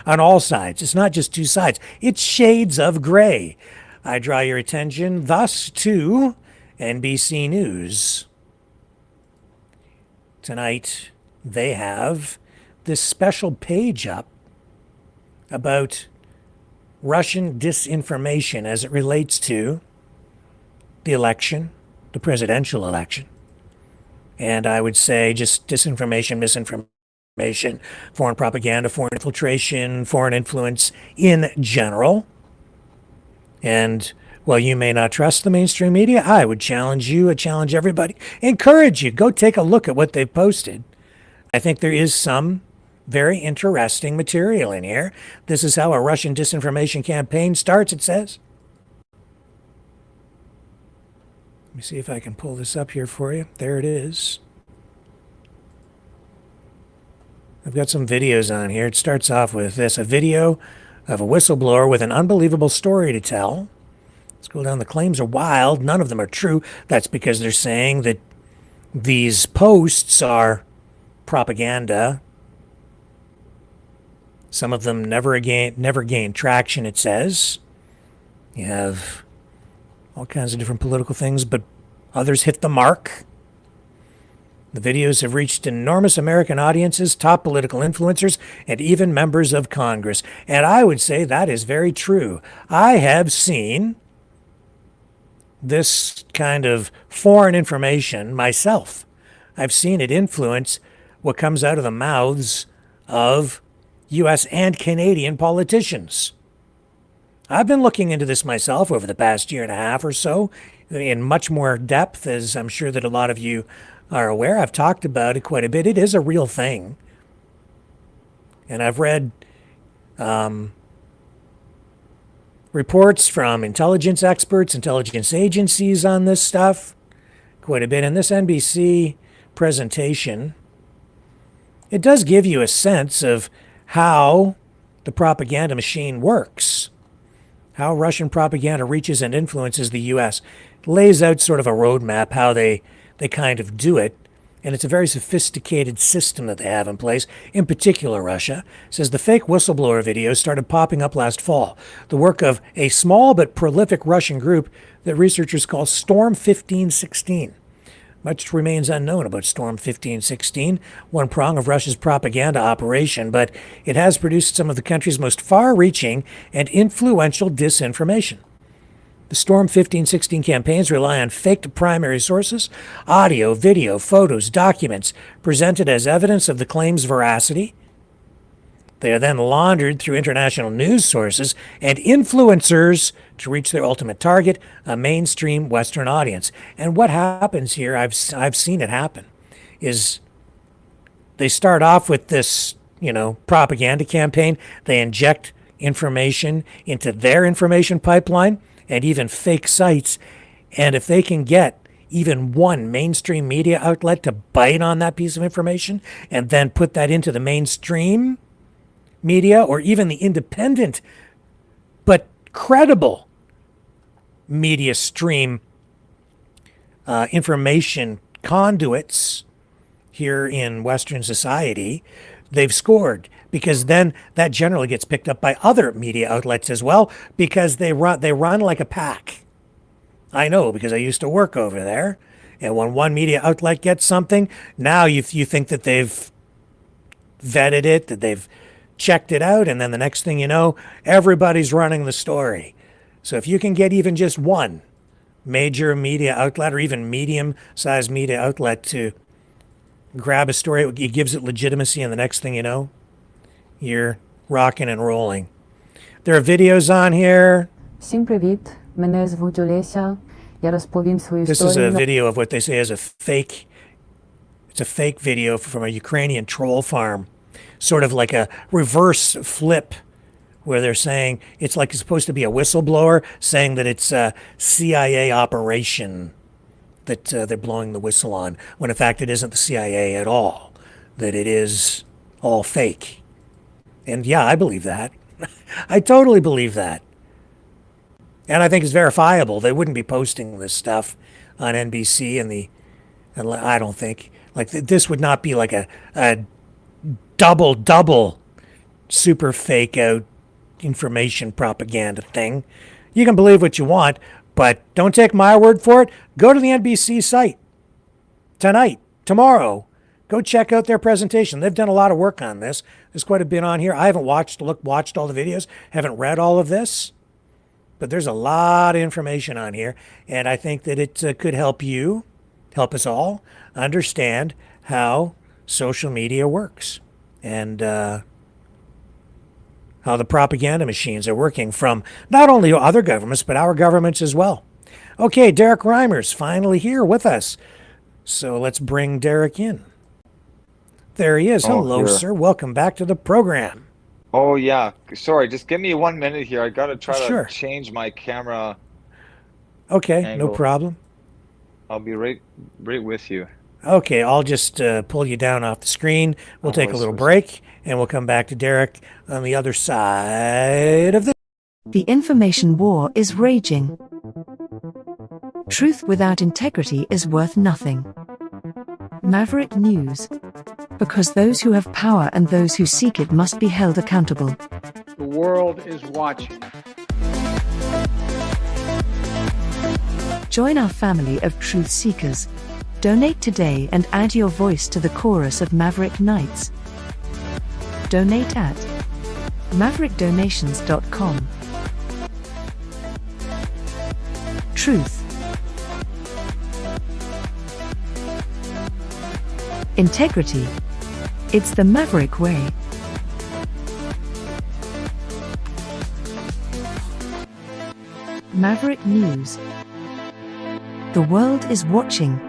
On all sides. It's not just two sides. It's shades of gray. I draw your attention thus to NBC News. Tonight, they have this special page up about Russian disinformation as it relates to the election, the presidential election. And I would say just disinformation, misinformation, foreign propaganda, foreign infiltration, foreign influence in general. And while you may not trust the mainstream media, I would challenge you, I challenge everybody, encourage you, go take a look at what they've posted. I think there is some very interesting material in here. This is how a Russian disinformation campaign starts, it says. Let me see if I can pull this up here for you. There it is. I've got some videos on here. It starts off with this, a video of a whistleblower with an unbelievable story to tell. Let's go down. The claims are wild. None of them are true. That's because they're saying that these posts are propaganda. Some of them never gain traction, it says. You have all kinds of different political things, but others hit the mark. The videos have reached enormous American audiences, top political influencers, and even members of Congress. And I would say that is very true. I have seen this kind of foreign information myself. I've seen it influence what comes out of the mouths of U.S. and Canadian politicians. I've been looking into this myself over the past year and a half or so in much more depth, as I'm sure that a lot of you are aware. I've talked about it quite a bit. It is a real thing. And I've read reports from intelligence experts, intelligence agencies on this stuff quite a bit. In this NBC presentation, it does give you a sense of how the propaganda machine works, how Russian propaganda reaches and influences the U.S. It lays out sort of a roadmap, how they kind of do it. And it's a very sophisticated system that they have in place. In particular, Russia says the fake whistleblower videos started popping up last fall, the work of a small but prolific Russian group that researchers call Storm 1516. Much remains unknown about Storm 1516, one prong of Russia's propaganda operation, but it has produced some of the country's most far-reaching and influential disinformation. The Storm 1516 campaigns rely on faked primary sources, audio, video, photos, documents, presented as evidence of the claim's veracity. They are then laundered through international news sources and influencers to reach their ultimate target, a mainstream Western audience. And what happens here, I've seen it happen, is they start off with this propaganda campaign. They inject information into their information pipeline and even fake sites. And if they can get even one mainstream media outlet to bite on that piece of information and then put that into the mainstream media or even the independent but credible media stream information conduits here in Western society, they've scored, because then that generally gets picked up by other media outlets as well, because they run like a pack. I know, because I used to work over there. And when one media outlet gets something, now you think that they've vetted it, that they've checked it out, and then the next thing you know, everybody's running the story. So if you can get even just one major media outlet or even medium-sized media outlet to grab a story, it gives it legitimacy, and the next thing you know, you're rocking and rolling. There are videos on here. Всім привіт, мене звуть Олеся. Я розповім свою історію. This is a video of what they say is a fake. It's a fake video from a Ukrainian troll farm, sort of like a reverse flip, where they're saying it's like it's supposed to be a whistleblower saying that it's a CIA operation that they're blowing the whistle on, when in fact it isn't the CIA at all, that it is all fake. And yeah, I believe that. I totally believe that. And I think it's verifiable. They wouldn't be posting this stuff on NBC I don't think. Like, this would not be like a double super fake out information propaganda thing. You can believe what you want, but don't take my word for it. Go to the NBC site tonight, tomorrow. Go check out their presentation. They've done a lot of work on this. There's quite a bit on here. I haven't watched all the videos, haven't read all of this, but there's a lot of information on here, and I think that it could help us all understand how social media works and how the propaganda machines are working from not only other governments, but our governments as well. Okay, Derek Reimer's finally here with us. So let's bring Derek in. There he is. Hello, sir. Welcome back to the program. Oh, yeah. Sorry, just give me 1 minute here. I got to try Sure. to change my camera. Okay, angle. no problem. I'll be right with you. Okay, I'll just pull you down off the screen. We'll take a little break, and we'll come back to Derek on the other side of the... The information war is raging. Truth without integrity is worth nothing. Maverick News. Because those who have power and those who seek it must be held accountable. The world is watching. Join our family of truth seekers. Donate today and add your voice to the chorus of Maverick Knights. Donate at maverickdonations.com. Truth. Integrity. It's the Maverick way. Maverick News. The world is watching.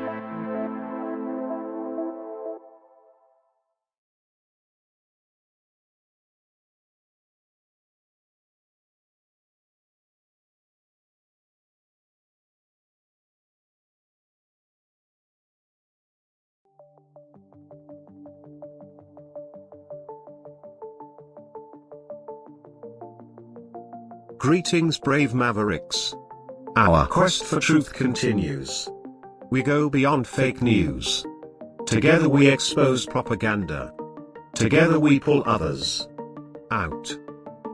Greetings, brave Mavericks. Our quest for truth continues. We go beyond fake news. Together we expose propaganda. Together we pull others out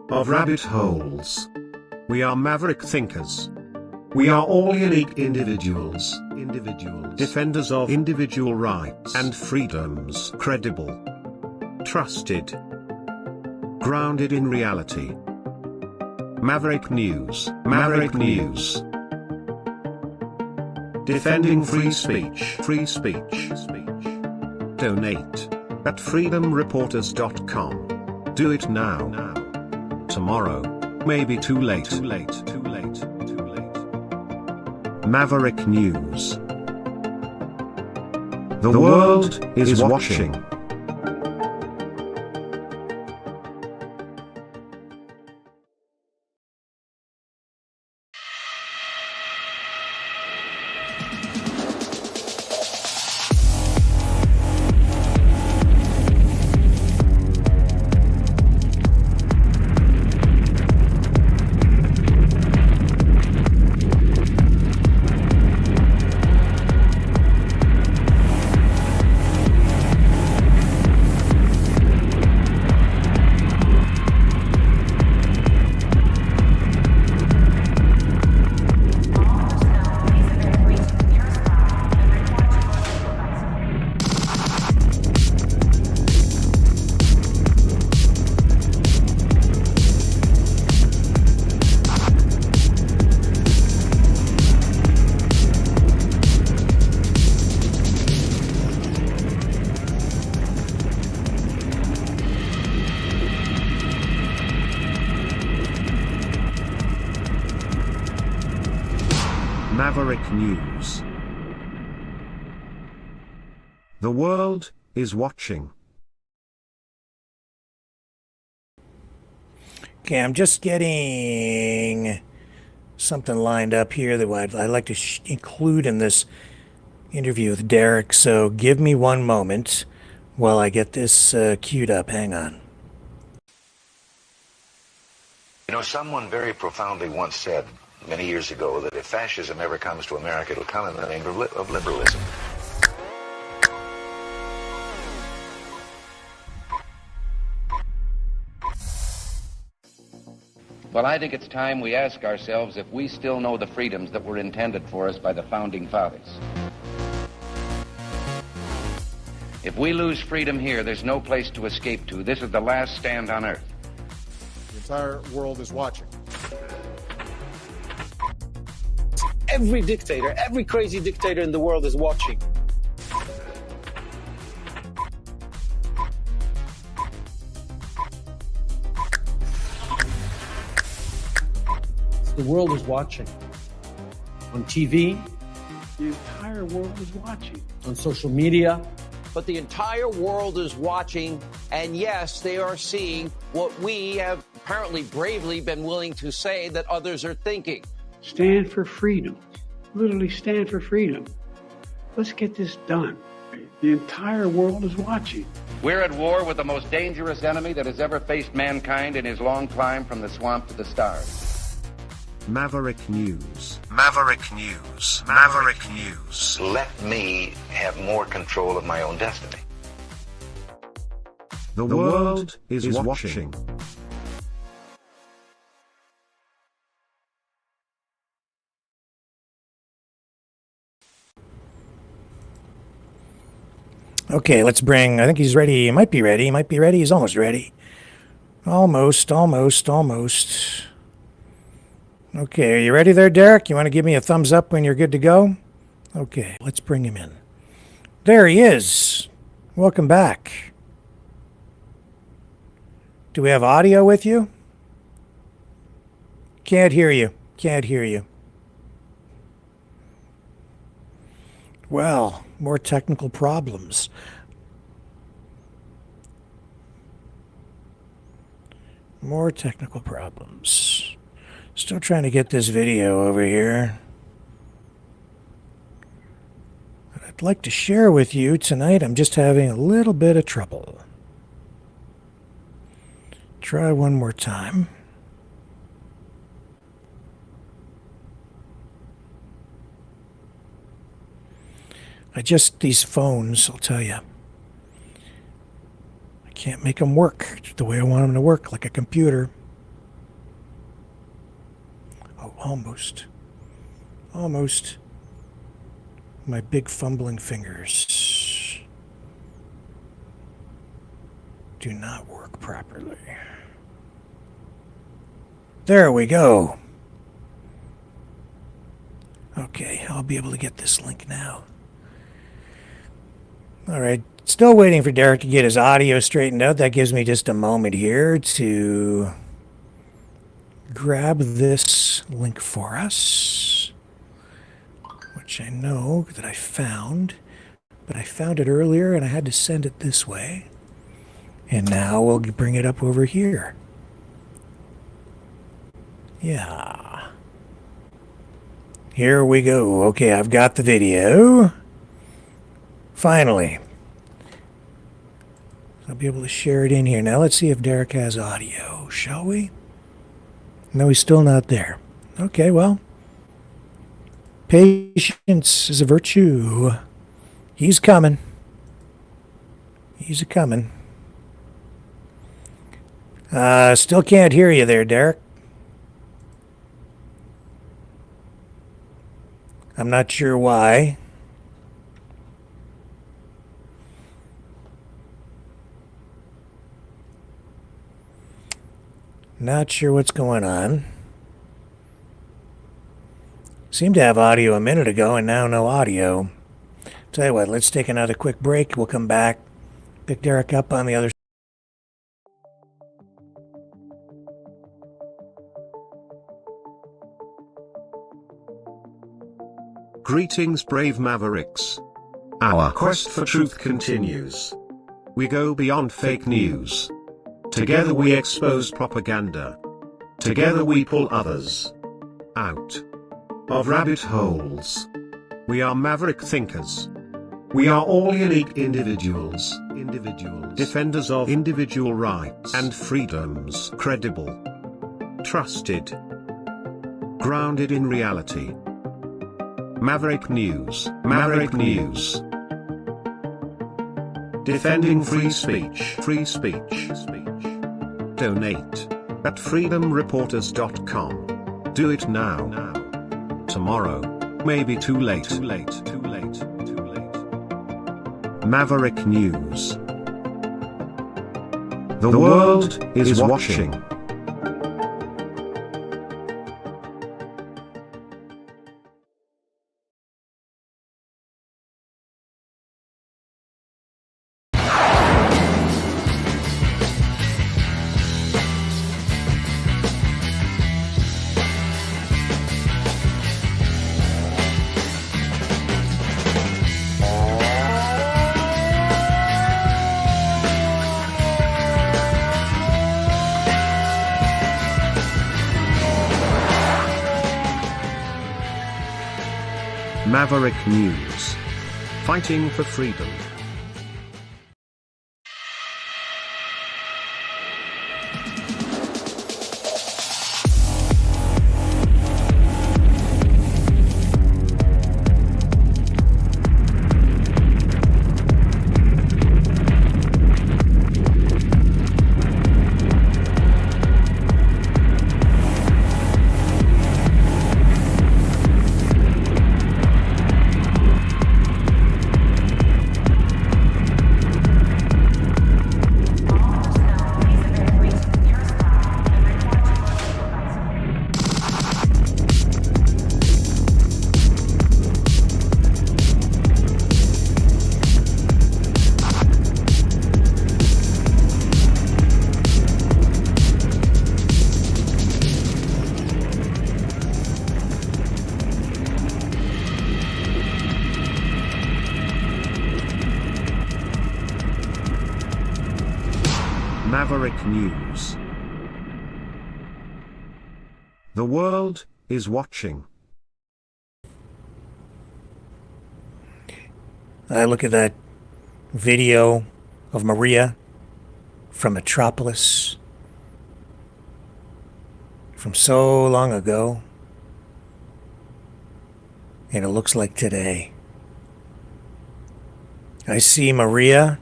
of rabbit holes. We are maverick thinkers. We are all unique individuals. Defenders of individual rights and freedoms. Credible. Trusted. Grounded in reality. Maverick News. Maverick News. Defending free speech. Free speech. Donate at freedomreporters.com. Do it now. Tomorrow may be too late. Maverick News. The world is watching. Maverick News. The world is watching. Okay, I'm just getting something lined up here that I'd like to include in this interview with Derek, so give me one moment while I get this queued up. Hang on. You know, someone very profoundly once said many years ago that if fascism ever comes to America, it'll come in the name of liberalism. Well, I think it's time we ask ourselves if we still know the freedoms that were intended for us by the Founding Fathers. If we lose freedom here, there's no place to escape to. This is the last stand on Earth. The entire world is watching. Every dictator, every crazy dictator in the world is watching. The world is watching. On TV, the entire world is watching. On social media. But the entire world is watching, and yes, they are seeing what we have apparently bravely been willing to say that others are thinking. Stand for freedom. Literally stand for freedom. Let's get this done. The entire world is watching. We're at war with the most dangerous enemy that has ever faced mankind in his long climb from the swamp to the stars. Maverick News. Maverick News. Maverick News. Let me have more control of my own destiny. The world is watching. Okay, let's bring, I think he's ready. He might be ready. He might be ready. He's almost ready. Almost. Okay, are you ready there, Derek? You want to give me a thumbs up when you're good to go? Okay, let's bring him in. There he is. Welcome back. Do we have audio with you? Can't hear you. Can't hear you. Well, more technical problems. More technical problems. Still trying to get this video over here. What I'd like to share with you tonight, I'm just having a little bit of trouble. Try one more time. These phones, I'll tell you. I can't make them work the way I want them to work, like a computer. Oh, almost. Almost. My big fumbling fingers do not work properly. There we go. Okay, I'll be able to get this link now. All right, still waiting for Derek to get his audio straightened out. That gives me just a moment here to grab this link for us, which I know that I found, but I found it earlier and I had to send it this way. And now we'll bring it up over here. Yeah. Here we go. Okay, I've got the video. Finally. I'll be able to share it in here. Now let's see if Derek has audio, shall we? No, he's still not there. Okay, well. Patience is a virtue. He's coming. He's a-coming. Still can't hear you there, Derek. I'm not sure why. Not sure what's going on. Seemed to have audio a minute ago and now no audio. Tell you what, let's take another quick break. We'll come back, pick Derek up on the other side. Greetings, brave Mavericks. Our quest for truth continues. We go beyond fake news. Together we expose propaganda. Together we pull others out of rabbit holes. We are maverick thinkers. We are all unique individuals, defenders of individual rights and freedoms, credible, trusted, grounded in reality. Maverick News, Maverick News. Defending free speech, free speech. Donate at freedomreporters.com. Do it now. Tomorrow may be too late. Maverick News. The world is watching. Maverick News. Fighting for freedom. Maverick News. The world is watching. I look at that video of Maria from Metropolis from so long ago, and it looks like today. I see Maria,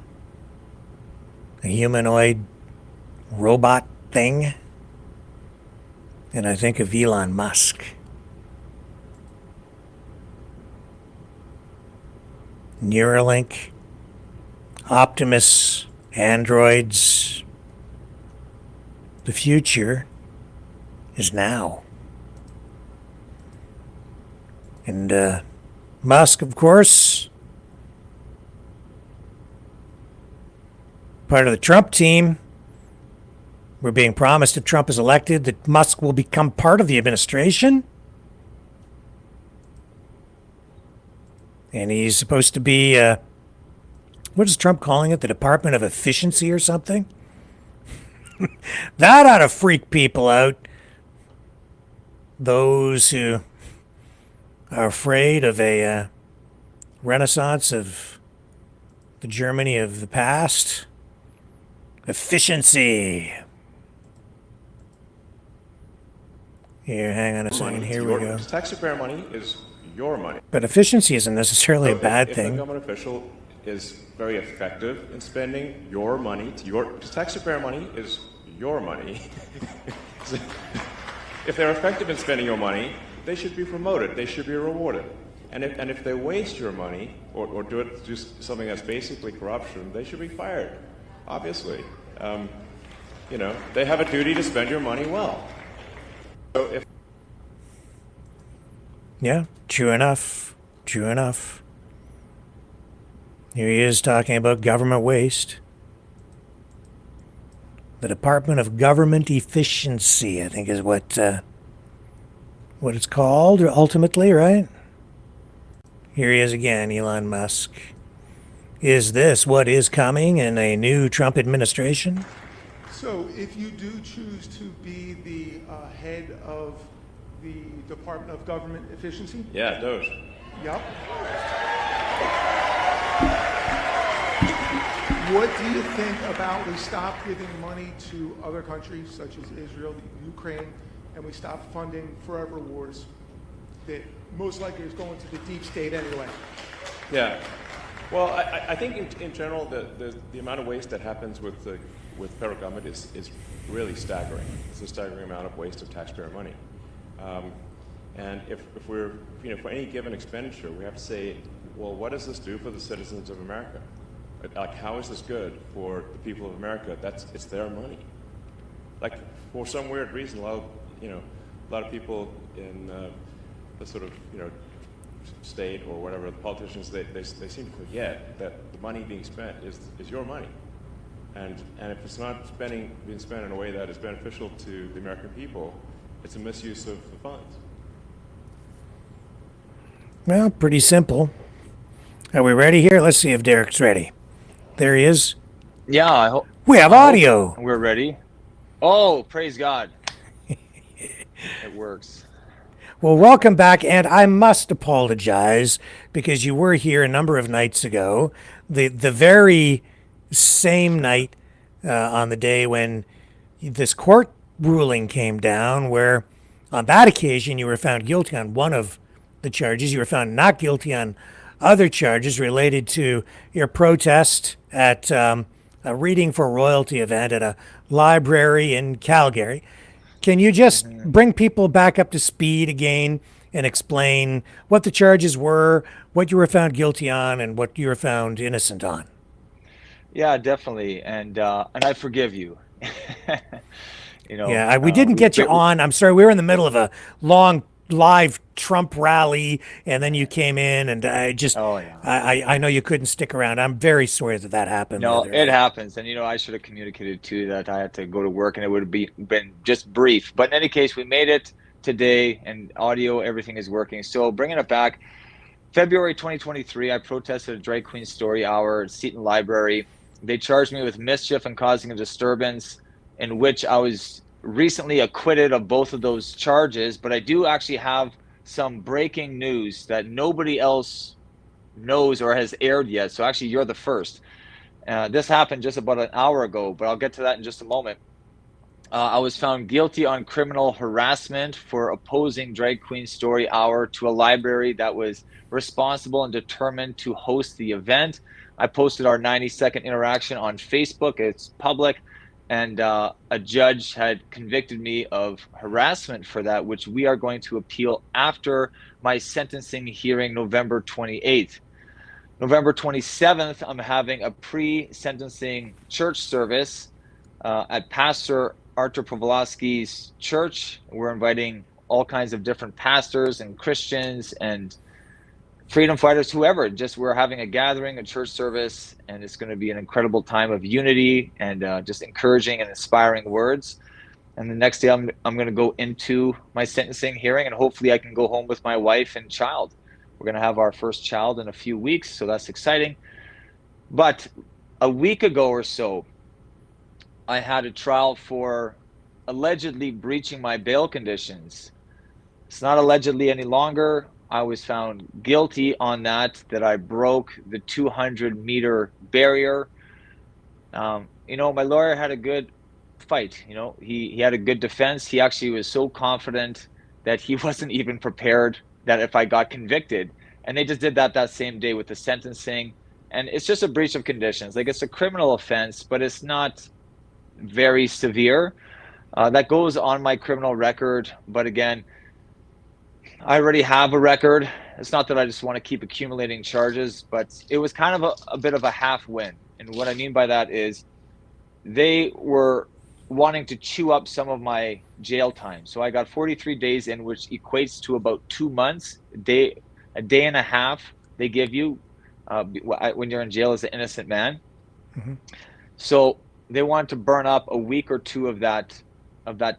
a humanoid robot thing, and I think of Elon Musk. Neuralink, Optimus, androids. The future is now. And Musk, of course, part of the Trump team. We're being promised if Trump is elected that Musk will become part of the administration. And he's supposed to be, what is Trump calling it? The Department of Efficiency or something? That ought to freak people out. Those who are afraid of a renaissance of the Germany of the past. Efficiency. Here, hang on a second. Here we go. Taxpayer money is your money. But efficiency isn't necessarily a bad thing. If a government official is very effective in spending your money, taxpayer money is your money. If they're effective in spending your money, they should be promoted. They should be rewarded. And if they waste your money or do something that's basically corruption, they should be fired. Obviously, they have a duty to spend your money well. So yeah, true enough. True enough. Here he is talking about government waste. The Department of Government Efficiency, I think, is what it's called ultimately, right? Here he is again, Elon Musk. Is this what is coming in a new Trump administration? So if you do choose to be the head of the Department of Government Efficiency? Yeah, those. Yep. What do you think about we stop giving money to other countries such as Israel, Ukraine, and we stop funding forever wars that most likely is going to the deep state anyway? Yeah. Well, I think in general the amount of waste that happens with federal government is really staggering. It's a staggering amount of waste of taxpayer money. And if we're, for any given expenditure, we have to say, well, what does this do for the citizens of America? Like, how is this good for the people of America? It's their money. Like, for some weird reason, a lot of people in the sort of, state or whatever, the politicians, they seem to forget that the money being spent is your money. And if it's not being spent in a way that is beneficial to the American people, it's a misuse of the funds. Well, pretty simple. Are we ready here? Let's see if Derek's ready. There he is. Yeah, I hope. We have audio. We're ready. Oh, praise God. It works. Well, welcome back, and I must apologize because you were here a number of nights ago, the very same night on the day when this court ruling came down, where on that occasion you were found guilty on one of the charges. You were found not guilty on other charges related to your protest at a Reading for Royalty event at a library in Calgary. Can you just bring people back up to speed again and explain what the charges were, what you were found guilty on, and what you were found innocent on? Yeah, definitely, and I forgive you. Yeah, we didn't get you on. I'm sorry, we were in the middle of a long live Trump rally, and then you came in, and I know you couldn't stick around. I'm very sorry that happened. No, it happens, and I should have communicated too that I had to go to work, and it would have been just brief. But in any case, we made it today, and audio, everything is working. So bringing it back, February 2023, I protested a drag queen story hour at Seton Library. They charged me with mischief and causing a disturbance, in which I was recently acquitted of both of those charges, but I do actually have some breaking news that nobody else knows or has aired yet. So actually you're the first. This happened just about an hour ago, but I'll get to that in just a moment. I was found guilty on criminal harassment for opposing Drag Queen Story Hour to a library that was responsible and determined to host the event. I posted our 90-second interaction on Facebook. It's public. And a judge had convicted me of harassment for that, which we are going to appeal after my sentencing hearing November 28th. November 27th, I'm having a pre-sentencing church service at Pastor Artur Pawlowski's church. We're inviting all kinds of different pastors and Christians and freedom fighters, whoever. Just we're having a gathering, a church service, and it's going to be an incredible time of unity and just encouraging and inspiring words. And the next day, I'm going to go into my sentencing hearing, and hopefully I can go home with my wife and child. We're going to have our first child in a few weeks, so that's exciting. But a week ago or so, I had a trial for allegedly breaching my bail conditions. It's not allegedly any longer. I was found guilty on that I broke the 200-meter barrier. My lawyer had a good fight. He had a good defense. He actually was so confident that he wasn't even prepared that if I got convicted. And they just did that same day with the sentencing. And it's just a breach of conditions. Like, it's a criminal offense, but it's not very severe. That goes on my criminal record. But again, I already have a record. It's not that I just want to keep accumulating charges, but it was kind of a bit of a half win. And what I mean by that is they were wanting to chew up some of my jail time. So I got 43 days in, which equates to about 2 months, a day and a half they give you when you're in jail as an innocent man. Mm-hmm. So they wanted to burn up a week or two of that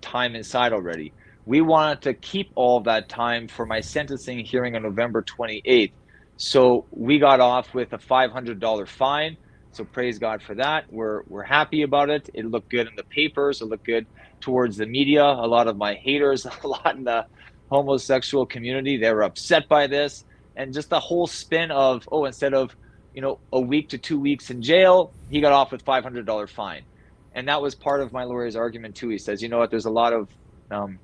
time inside already. We wanted to keep all of that time for my sentencing hearing on November 28th. So we got off with a $500 fine. So praise God for that. We're happy about it. It looked good in the papers. It looked good towards the media. A lot of my haters, a lot in the homosexual community, they were upset by this. And just the whole spin of, oh, instead of, a week to 2 weeks in jail, he got off with $500 fine. And that was part of my lawyer's argument too. He says, you know what, there's a lot of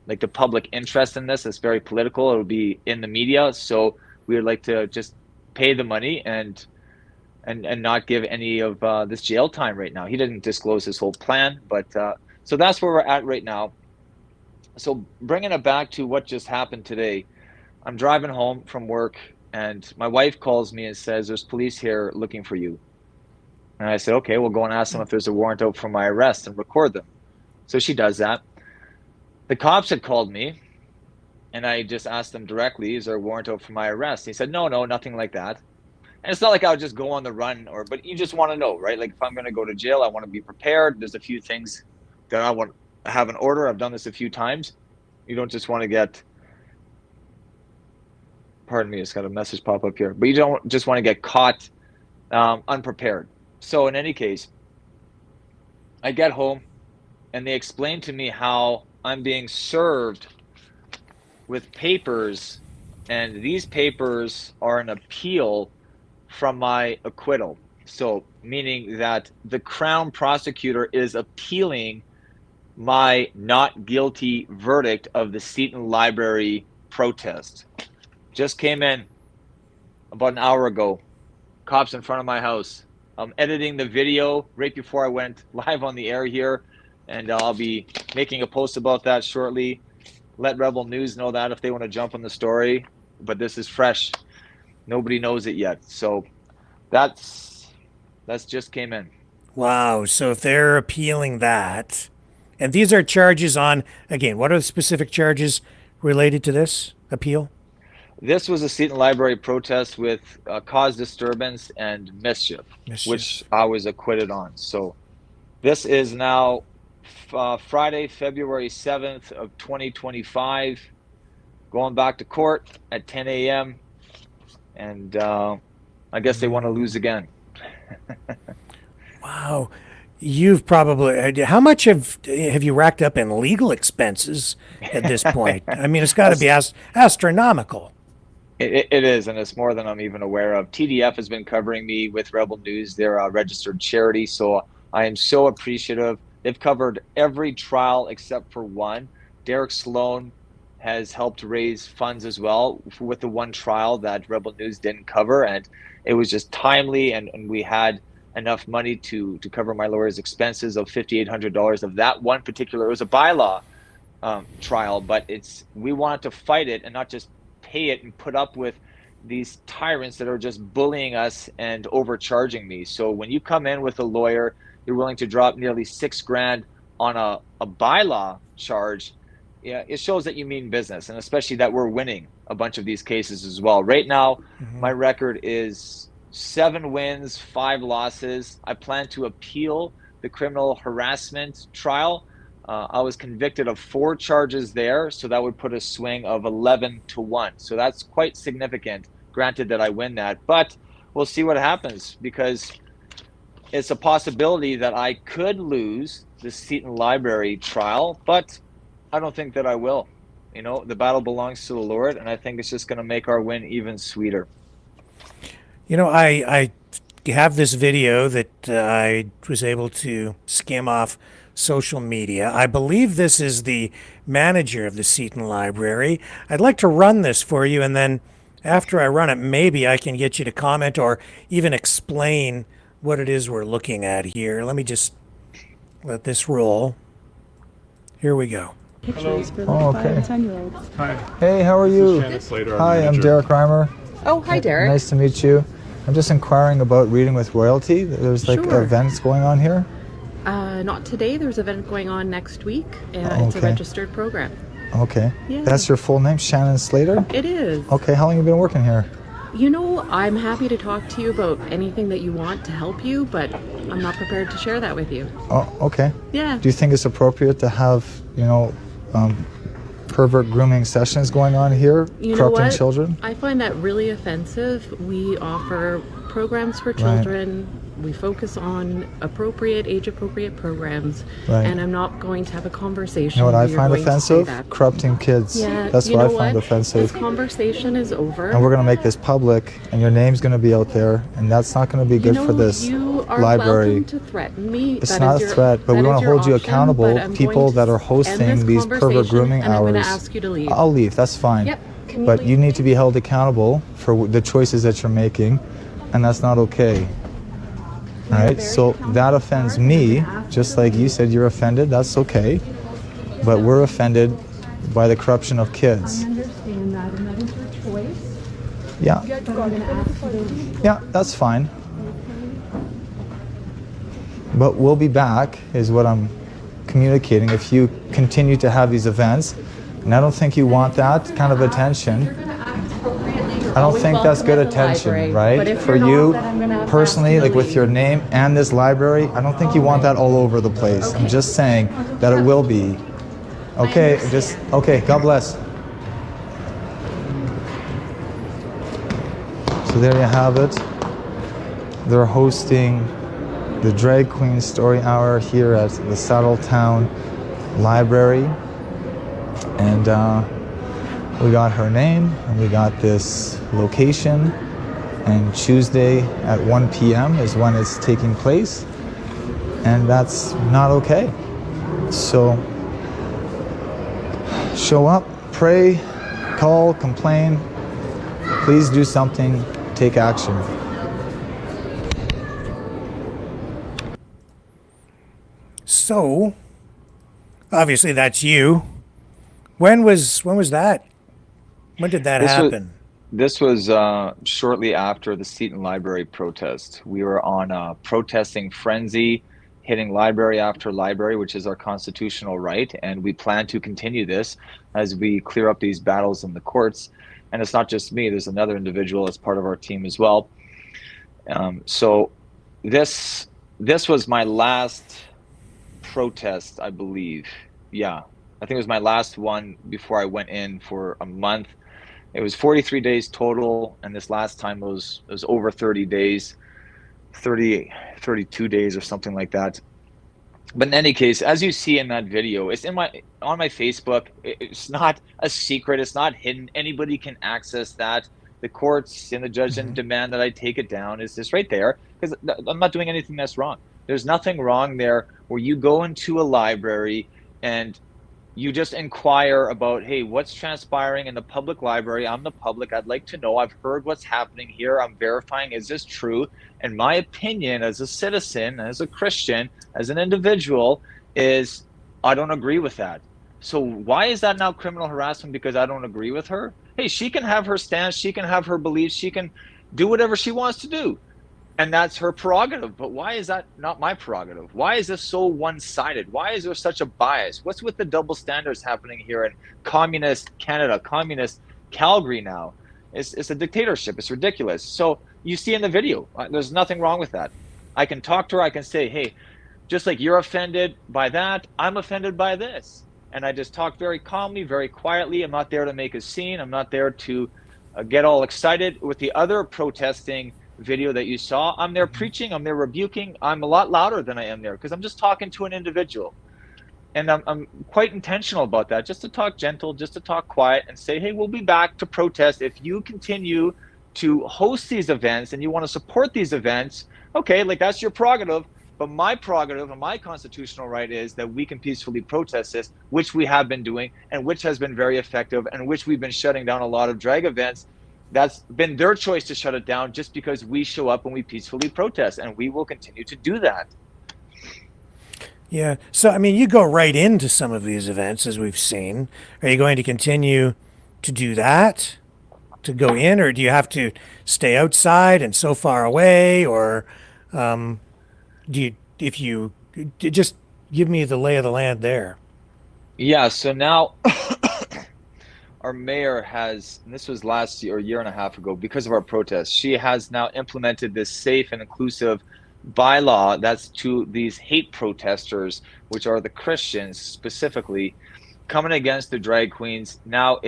like the public interest in this. It's very political. It'll be in the media. So we would like to just pay the money and not give any of this jail time right now. He didn't disclose his whole plan, but so that's where we're at right now. So bringing it back to what just happened today, I'm driving home from work and my wife calls me and says, there's police here looking for you. And I said, okay, we'll go and ask them if there's a warrant out for my arrest and record them. So she does that. The cops had called me and I just asked them directly, is there a warrant out for my arrest? He said, no, nothing like that. And it's not like I would just go on the run but you just want to know, right? Like if I'm going to go to jail, I want to be prepared. There's a few things that I want to have in order. I've done this a few times. You don't just want to get, pardon me, it's got a message pop up here, but you don't just want to get caught unprepared. So in any case, I get home and they explain to me how I'm being served with papers, and these papers are an appeal from my acquittal. So meaning that the Crown prosecutor is appealing my not guilty verdict of the Seton Library protest. Just came in about an hour ago. Cops in front of my house. I'm editing the video right before I went live on the air here, and I'll be making a post about that shortly. Let Rebel News know that if they want to jump on the story, but this is fresh. Nobody knows it yet. So that's just came in. Wow. So if they're appealing that, and these are charges on, again, what are the specific charges related to this appeal? This was a Seton Library protest with cause disturbance and mischief, which I was acquitted on. So this is now Friday, February 7th of 2025, going back to court at 10 a.m. And I guess they want to lose again. Wow. You've probably, how much have you racked up in legal expenses at this point? I mean, it's got to be astronomical. It is, and it's more than I'm even aware of. TDF has been covering me with Rebel News. They're a registered charity, so I am so appreciative. They've covered every trial except for one. Derek Sloan has helped raise funds as well with the one trial that Rebel News didn't cover, and it was just timely, and we had enough money to cover my lawyer's expenses of $5,800 of that one particular. It was a bylaw trial, but we wanted to fight it and not just pay it and put up with these tyrants that are just bullying us and overcharging me. So when you come in with a lawyer, you're willing to drop nearly $6,000 on a bylaw charge. Yeah, it shows that you mean business, and especially that we're winning a bunch of these cases as well. Right now, my record is 7 wins, 5 losses. I plan to appeal the criminal harassment trial. I was convicted of 4 charges there, so that would put a swing of 11-1. So that's quite significant, granted that I win that. But we'll see what happens, because it's a possibility that I could lose the Seton Library trial, but I don't think that I will. You know, the battle belongs to the Lord, and I think it's just going to make our win even sweeter. You know, I have this video that I was able to skim off social media. I believe this is the manager of the Seton Library. I'd like to run this for you, and then after I run it, maybe I can get you to comment or even explain what it is we're looking at here. Let me just let this roll. Here we go. Pictures for like 5 and 10-year-olds. Hi. Hey, how are you? Hi, I'm Derek Reimer. Oh, hi, Derek. Nice to meet you. I'm just inquiring about Reading with Royalty. There's like events going on here. Not today. There's an event going on next week. It's a registered program. Okay. Yeah. That's your full name, Shannon Slater? It is. Okay, how long have you been working here? You know, I'm happy to talk to you about anything that you want to help you, but I'm not prepared to share that with you. Oh, okay. Yeah. Do you think it's appropriate to have, pervert grooming sessions going on here, You know corrupting what? children. I find that really offensive. We offer programs for children. We focus on age-appropriate programs. Right. And I'm not going to have a conversation. You know what I where you're find going to say offensive? that. Corrupting kids. Yeah, That's what I find offensive. This conversation is over. And we're going to make this public, and your name's going to be out there, and that's not going to be good for this you are library. welcome to threaten me. It's not a threat, but we want to hold you accountable. People that are hosting these pervert grooming and I'm hours. going to ask you to leave. I'll leave. That's fine. Yep. Can But leave? you need to be held accountable for the choices that you're making, and that's not okay. All right, so that offends me, just like you said you're offended, that's okay. But we're offended by the corruption of kids. I understand that, and that is your choice. Yeah. But I'm going to ask you to leave. Yeah, that's fine. But we'll be back, is what I'm communicating, if you continue to have these events. And I don't think you want that kind of attention. I don't think that's good attention, right? For you personally, like with your name and this library, I don't think you want that all over the place. I'm just saying that it will be. Okay, okay, God bless. So there you have it. They're hosting the Drag Queen Story Hour here at the Saddletown Library. And we got her name, and we got this location, and Tuesday at 1 p.m. is when it's taking place, and that's not okay. So show up, pray, call, complain, please do something, take action. So, obviously that's you. When was that? When did that happen? This was shortly after the Seton Library protest. We were on a protesting frenzy, hitting library after library, which is our constitutional right, and we plan to continue this as we clear up these battles in the courts. And it's not just me, there's another individual as part of our team as well. So this was my last protest, I believe. Yeah, I think it was my last one before I went in for a month. It was 43 days total, and this last time was over 30 days, 32 days or something like that. But in any case, as you see in that video, it's on my Facebook. It's not a secret. It's not hidden. Anybody can access that. The courts and the judge didn't demand that I take it down. It's just right there, because I'm not doing anything that's wrong. There's nothing wrong there where you go into a library and you just inquire about, hey, what's transpiring in the public library? I'm the public. I'd like to know. I've heard what's happening here. I'm verifying, is this true? And my opinion as a citizen, as a Christian, as an individual is, I don't agree with that. So why is that now criminal harassment because I don't agree with her? Hey, she can have her stance. She can have her beliefs. She can do whatever she wants to do. And that's her prerogative. But why is that not my prerogative? Why is this so one-sided? Why is there such a bias? What's with the double standards happening here in communist Canada, communist Calgary now? It's a dictatorship. It's ridiculous. So you see in the video, there's nothing wrong with that. I can talk to her. I can say, hey, just like you're offended by that, I'm offended by this. And I just talk very calmly, very quietly. I'm not there to make a scene. I'm not there to get all excited. With the other protesting video that you saw, I'm there preaching, I'm there rebuking. I'm a lot louder than I am there because I'm just talking to an individual. And I'm quite intentional about that, just to talk gentle, just to talk quiet and say, hey, we'll be back to protest. If you continue to host these events and you want to support these events, okay, like that's your prerogative. But my prerogative and my constitutional right is that we can peacefully protest this, which we have been doing and which has been very effective and which we've been shutting down a lot of drag events. That's been their choice to shut it down just because we show up and we peacefully protest, and we will continue to do that. Yeah. So, I mean, you go right into some of these events, as we've seen. Are you going to continue to do that, to go in, or do you have to stay outside and so far away, or if you just give me the lay of the land there? Yeah. So now our mayor has, and this was last year or a year and a half ago, because of our protests, she has now implemented this safe and inclusive bylaw that's to these hate protesters, which are the Christians specifically. coming against the drag queens. Now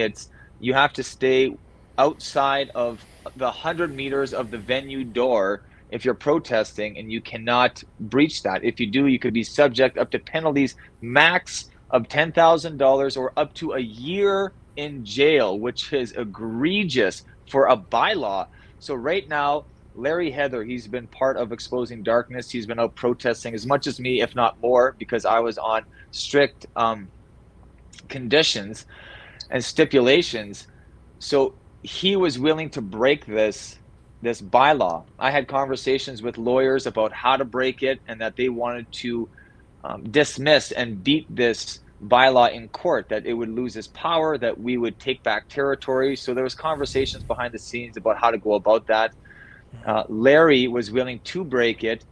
you have to stay outside of the 100 meters of the venue door if you're protesting, and you cannot breach that. If you do, you could be subject up to penalties max of $10,000 or up to a year in jail, which is egregious for a bylaw. So right now, Larry Heather, he's been part of Exposing Darkness. He's been out protesting as much as me, if not more, because I was on strict conditions and stipulations. So he was willing to break this bylaw. I had conversations with lawyers about how to break it, and that they wanted to dismiss and beat this bylaw in court, that it would lose its power, that we would take back territory. So there was conversations behind the scenes about how to go about that. Larry was willing to break it.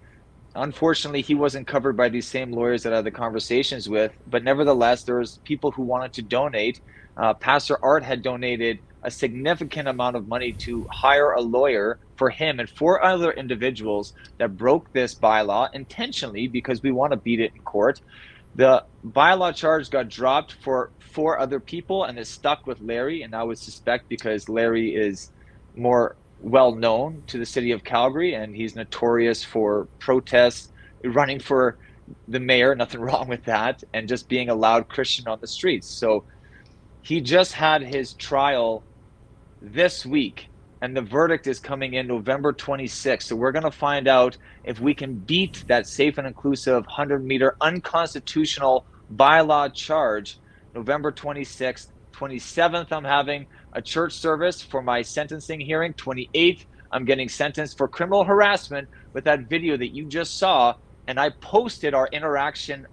Unfortunately, he wasn't covered by these same lawyers that I had the conversations with, but nevertheless, there was people who wanted to donate. Pastor Art had donated a significant amount of money to hire a lawyer for him and 4 other individuals that broke this bylaw intentionally, because we want to beat it in court. The bylaw charge got dropped for 4 other people, and it stuck with Larry. And I would suspect because Larry is more well known to the city of Calgary, and he's notorious for protests, running for the mayor, nothing wrong with that, and just being a loud Christian on the streets. So he just had his trial this week, and the verdict is coming in November 26th. So we're going to find out if we can beat that safe and inclusive 100-meter unconstitutional bylaw charge November 26th. 27th, I'm having a church service for my sentencing hearing. 28th, I'm getting sentenced for criminal harassment with that video that you just saw, and I posted our interaction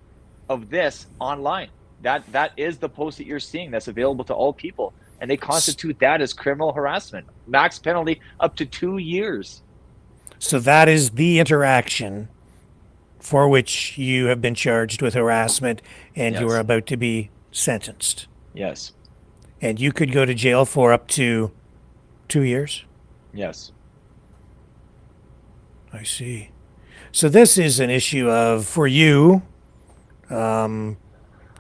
of this online. That is the post that you're seeing that's available to all people, and they constitute that as criminal harassment. Max penalty up to 2 years. So that is the interaction for which you have been charged with harassment, and you are about to be sentenced. Yes. And you could go to jail for up to 2 years? Yes. I see. So this is an issue of, for you, in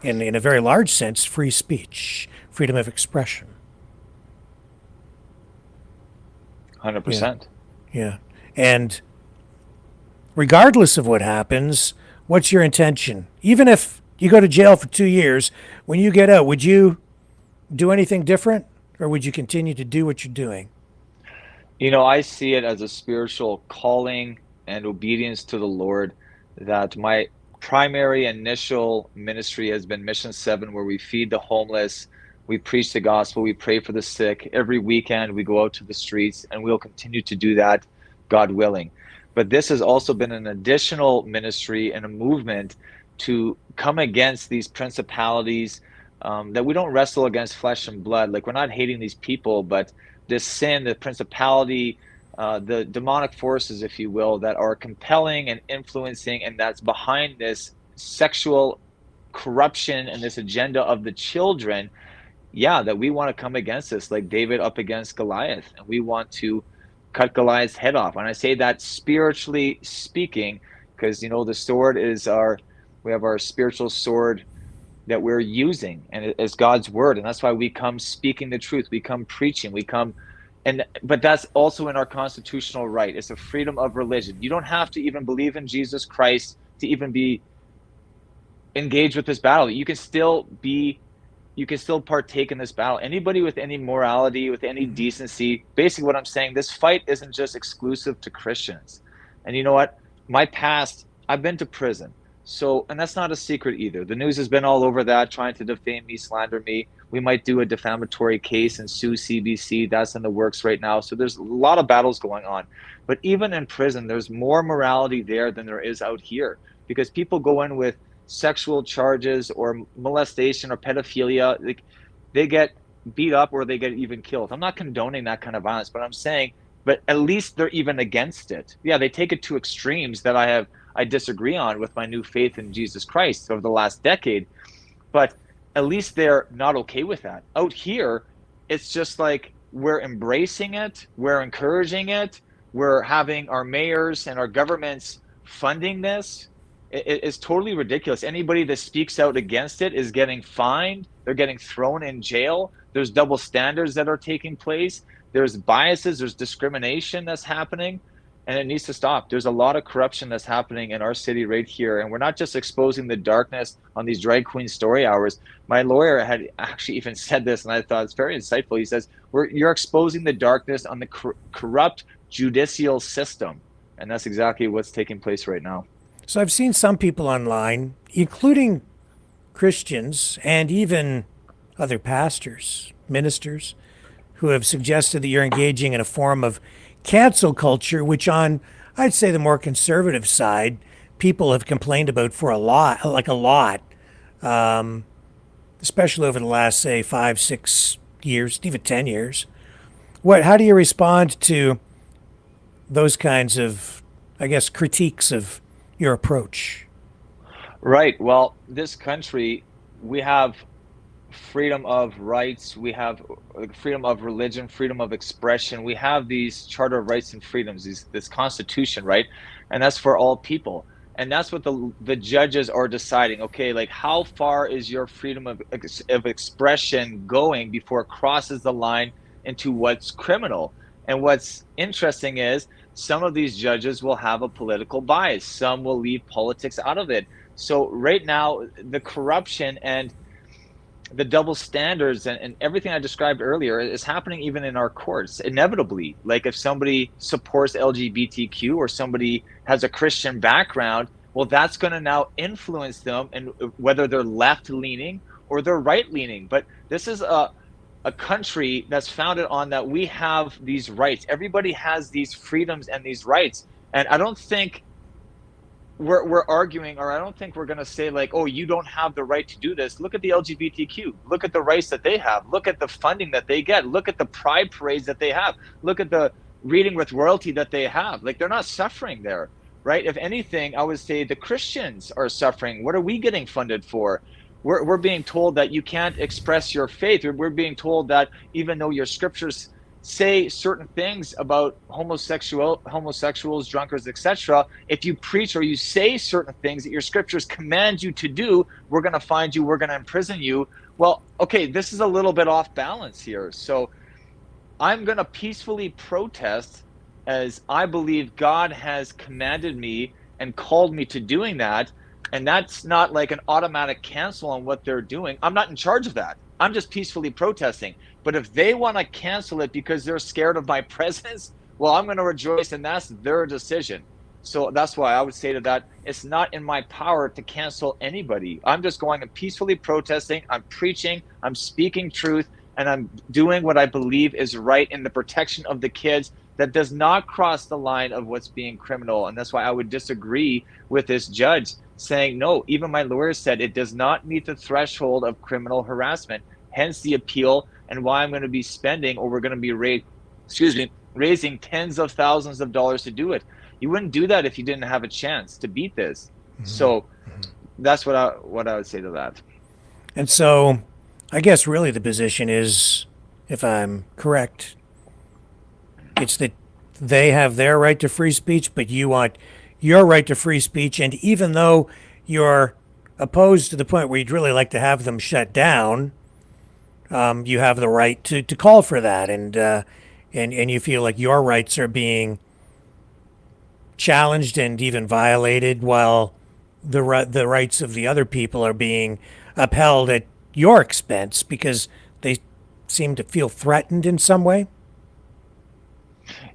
a very large sense, free speech, freedom of expression. 100%. Yeah. And regardless of what happens, what's your intention? Even if you go to jail for 2 years, when you get out, would you do anything different, or would you continue to do what you're doing? You know, I see it as a spiritual calling and obedience to the Lord, that my primary initial ministry has been Mission 7, where we feed the homeless, we preach the gospel, we pray for the sick. Every weekend we go out to the streets, and we'll continue to do that, God willing. But this has also been an additional ministry and a movement to come against these principalities, that we don't wrestle against flesh and blood. Like, we're not hating these people, but this sin, the principality, the demonic forces, if you will, that are compelling and influencing, and that's behind this sexual corruption and this agenda of the children, that we want to come against this, like David up against Goliath, and we want to cut Goliath's head off. And I say that spiritually speaking, because, you know, the sword is we have our spiritual sword that we're using, and it's God's word. And that's why we come speaking the truth. We come preaching, but that's also in our constitutional right. It's a freedom of religion. You don't have to even believe in Jesus Christ to even be engaged with this battle. You can still partake in this battle. Anybody with any morality, with any decency, basically what I'm saying, this fight isn't just exclusive to Christians. And you know what? My past, I've been to prison. So, and that's not a secret either. The news has been all over that, trying to defame me, slander me. We might do a defamatory case and sue CBC. That's in the works right now. So there's a lot of battles going on. But even in prison, there's more morality there than there is out here, because people go in with sexual charges or molestation or pedophilia. Like, they get beat up or they get even killed. I'm not condoning that kind of violence, but I'm saying, but at least they're even against it. Yeah, they take it to extremes that I disagree on with my new faith in Jesus Christ over the last decade, but at least they're not okay with that. Out here, it's just like we're embracing it, we're encouraging it, we're having our mayors and our governments funding this. is totally ridiculous. Anybody that speaks out against it is getting fined. They're getting thrown in jail. There's double standards that are taking place. There's biases. There's discrimination that's happening, and it needs to stop. There's a lot of corruption that's happening in our city right here, and we're not just exposing the darkness on these drag queen story hours. My lawyer had actually even said this, and I thought it's very insightful. He says, you're exposing the darkness on the corrupt judicial system, and that's exactly what's taking place right now. So I've seen some people online, including Christians and even other pastors, ministers, who have suggested that you're engaging in a form of cancel culture, which on, I'd say, the more conservative side, people have complained about for a lot, especially over the last, say, 5-6 years, even 10 years. How do you respond to those kinds of, I guess, critiques of your approach? Right. Well, this country, we have freedom of rights, we have freedom of religion, freedom of expression. We have these charter of rights and freedoms, this constitution, right? And that's for all people. And that's what the judges are deciding. Okay, like how far is your freedom of expression going before it crosses the line into what's criminal? And what's interesting is some of these judges will have a political bias. Some will leave politics out of it. So right now, the corruption and the double standards and everything I described earlier is happening even in our courts, inevitably. Like if somebody supports LGBTQ or somebody has a Christian background, well, that's going to now influence them, and whether they're left-leaning or they're right-leaning. But this is a country that's founded on that we have these rights. Everybody has these freedoms and these rights. And I don't think we're arguing, or I don't think we're going to say like, oh, you don't have the right to do this. Look at the LGBTQ. Look at the rights that they have. Look at the funding that they get. Look at the pride parades that they have. Look at the reading with royalty that they have. Like, they're not suffering there, right? If anything, I would say the Christians are suffering. What are we getting funded for? We're being told that you can't express your faith. We're being told that even though your scriptures say certain things about homosexuals, drunkards, etc., if you preach or you say certain things that your scriptures command you to do, we're going to find you, we're going to imprison you. Well, okay, this is a little bit off balance here. So I'm going to peacefully protest as I believe God has commanded me and called me to doing that. And that's not like an automatic cancel on what they're doing. I'm not in charge of that. I'm just peacefully protesting. But if they want to cancel it because they're scared of my presence, well, I'm going to rejoice, and that's their decision. So that's why I would say to that, it's not in my power to cancel anybody. I'm just going and peacefully protesting. I'm preaching. I'm speaking truth, and I'm doing what I believe is right in the protection of the kids that does not cross the line of what's being criminal. And that's why I would disagree with this judge saying, no, even my lawyer said it does not meet the threshold of criminal harassment, hence the appeal, and why I'm going to be spending, or we're going to be raising tens of thousands of dollars to do it. You wouldn't do that if you didn't have a chance to beat this. Mm-hmm. So that's what I would say to that. And so I guess really the position is, if I'm correct, it's that they have their right to free speech, but you want your right to free speech. And even though you're opposed to the point where you'd really like to have them shut down, you have the right to call for that. And you feel like your rights are being challenged and even violated, while the rights of the other people are being upheld at your expense because they seem to feel threatened in some way.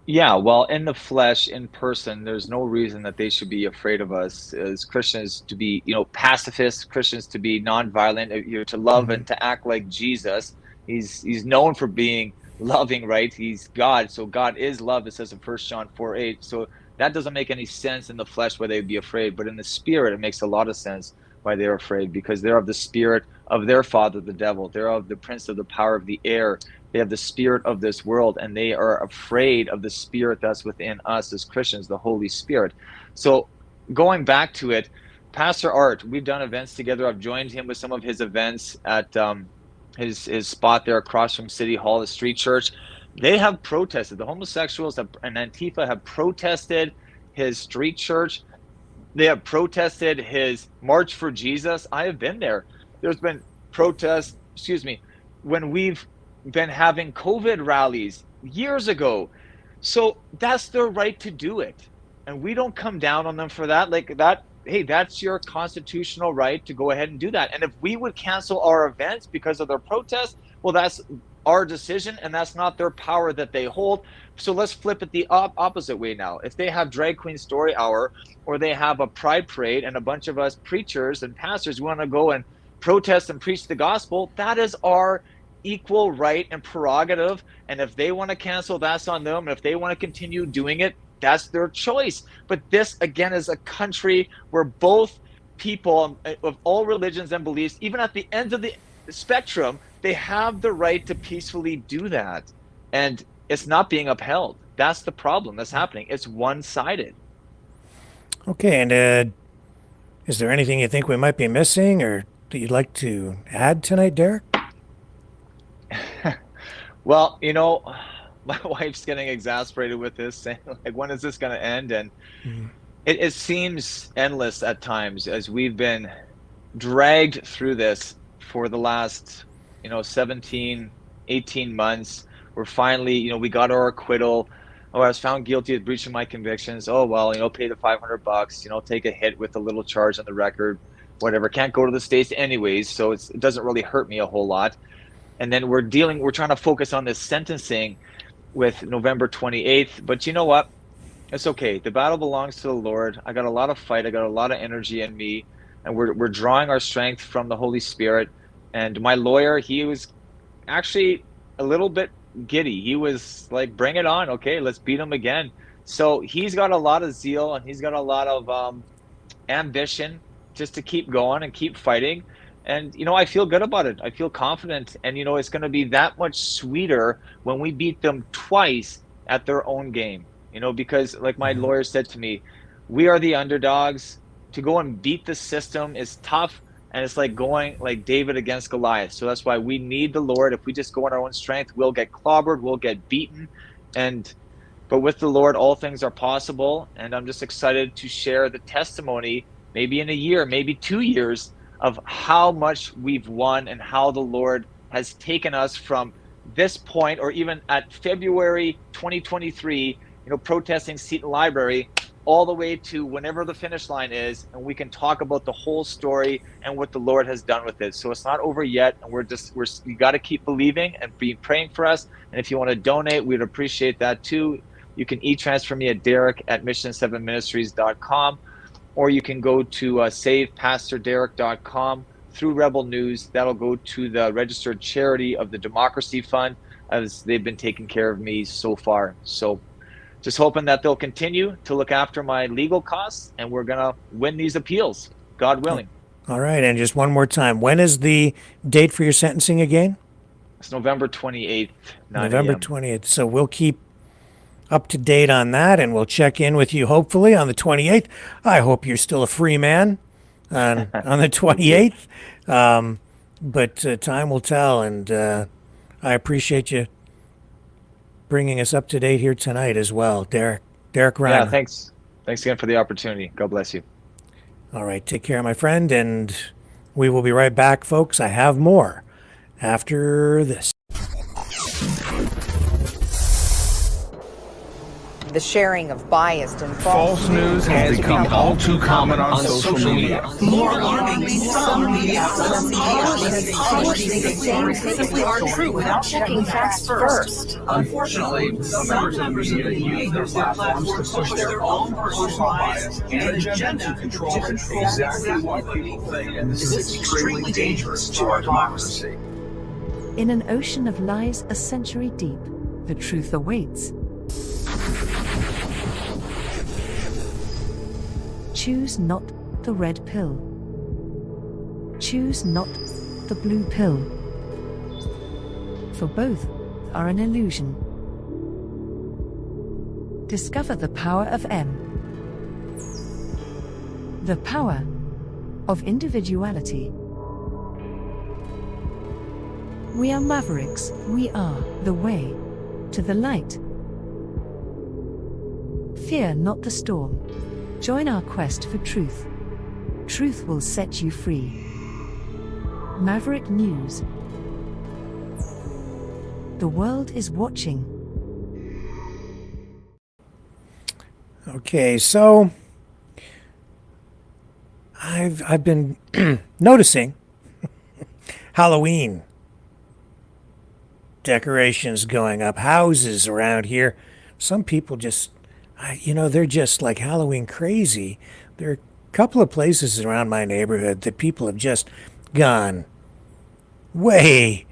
Yeah, well, in the flesh, in person, there's no reason that they should be afraid of us as Christians to be, pacifists, Christians to be nonviolent, to love and to act like Jesus. He's known for being loving, right? He's God, so God is love, it says in 1 John 4:8. So that doesn't make any sense in the flesh why they'd be afraid, but in the spirit, it makes a lot of sense why they're afraid, because they're of the spirit of their father, the devil. They're of the prince of the power of the air. They have the spirit of this world, and they are afraid of the spirit that's within us as Christians, the Holy Spirit. So going back to it, Pastor Art, we've done events together. I've joined him with some of his events at his spot there across from City Hall, the street church. They have protested. The homosexuals and Antifa have protested his street church. They have protested his March for Jesus. I have been there. There's been protests, when we've been having COVID rallies years ago. So that's their right to do it. And we don't come down on them for that. Like that, hey, that's your constitutional right to go ahead and do that. And if we would cancel our events because of their protest, well, that's our decision, and that's not their power that they hold. So let's flip it the opposite way now. If they have Drag Queen Story Hour, or they have a Pride Parade, and a bunch of us preachers and pastors want to go and protest and preach the gospel, that is our equal right and prerogative. And if they want to cancel, that's on them. And if they want to continue doing it, that's their choice. But this, again, is a country where both people of all religions and beliefs, even at the ends of the spectrum, they have the right to peacefully do that. And it's not being upheld. That's the problem that's happening. It's one-sided. Okay, and is there anything you think we might be missing or that you'd like to add tonight, Derek? Well, my wife's getting exasperated with this, saying, like, when is this going to end? And it seems endless at times, as we've been dragged through this for the last 17, 18 months. We're finally, we got our acquittal. Oh, I was found guilty of breaching my convictions. Oh, well, pay the $500, take a hit with a little charge on the record, whatever. Can't go to the States anyways, so it doesn't really hurt me a whole lot. And then we're trying to focus on this sentencing with November 28th. But you know what? It's okay. The battle belongs to the Lord. I got a lot of fight. I got a lot of energy in me. And we're drawing our strength from the Holy Spirit. And my lawyer, he was actually a little bit giddy. He was like, bring it on. Okay, let's beat him again. So he's got a lot of zeal, and he's got a lot of ambition just to keep going and keep fighting. And, I feel good about it. I feel confident. And, it's going to be that much sweeter when we beat them twice at their own game, because like my lawyer said to me, we are the underdogs. To go and beat the system is tough. And it's like going like David against Goliath. So that's why we need the Lord. If we just go on our own strength, we'll get clobbered, we'll get beaten. But with the Lord, all things are possible. And I'm just excited to share the testimony, maybe in a year, maybe 2 years, of how much we've won and how the Lord has taken us from this point, or even at February 2023, protesting Seton Library, all the way to whenever the finish line is, and we can talk about the whole story and what the Lord has done with it. So it's not over yet, and you got to keep believing and be praying for us. And if you want to donate, we'd appreciate that too. You can e-transfer me at Derek@mission7ministries.com, or you can go to savepastorderek.com through Rebel News. That'll go to the registered charity of the Democracy Fund, as they've been taking care of me so far. So just hoping that they'll continue to look after my legal costs, and we're going to win these appeals, God willing. All right, and just one more time. When is the date for your sentencing again? It's November 28th, 9 November a.m. 28th. So we'll keep up to date on that, and we'll check in with you hopefully on the 28th. I hope you're still a free man on the 28th. But time will tell, and I appreciate you bringing us up to date here tonight as well, Derek Reimer. Yeah, thanks again for the opportunity. God bless you. All right, take care, my friend, and we will be right back, folks. I have more after this. The sharing of biased and false news has become all too common on social media. More alarmingly, some media publishing things simply aren't true without checking facts first. Unfortunately, some members of the media use their platforms to push their own personal bias and agenda to control exactly what people think, and this is extremely dangerous to our democracy. In an ocean of lies a century deep, the truth awaits. Choose not the red pill. Choose not the blue pill. For both are an illusion. Discover the power of M. The power of individuality. We are Mavericks. We are the way to the light. Fear not the storm. Join our quest for truth. Truth will set you free. Maverick News. The world is watching. Okay, so I've been noticing Halloween decorations going up, houses around here. Some people just, they're just like Halloween crazy. There are a couple of places around my neighborhood that people have just gone way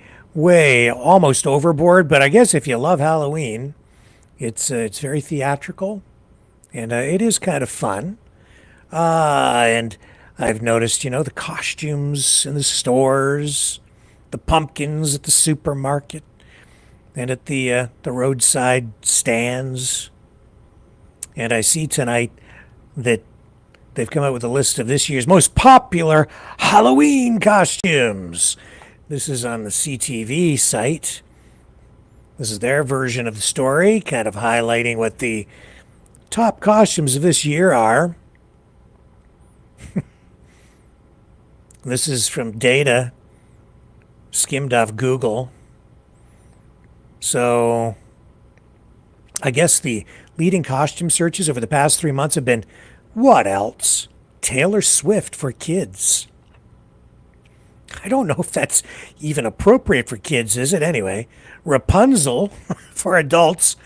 almost overboard. But I guess if you love Halloween, it's very theatrical, and it is kind of fun. And I've noticed, the costumes in the stores, the pumpkins at the supermarket, and at the roadside stands. And I see tonight that they've come out with a list of this year's most popular Halloween costumes. This is on the CTV site. This is their version of the story, kind of highlighting what the top costumes of this year are. This is from data skimmed off Google. So I guess the leading costume searches over the past 3 months have been, what else? Taylor Swift for kids. I don't know if that's even appropriate for kids, is it? Anyway, Rapunzel for adults.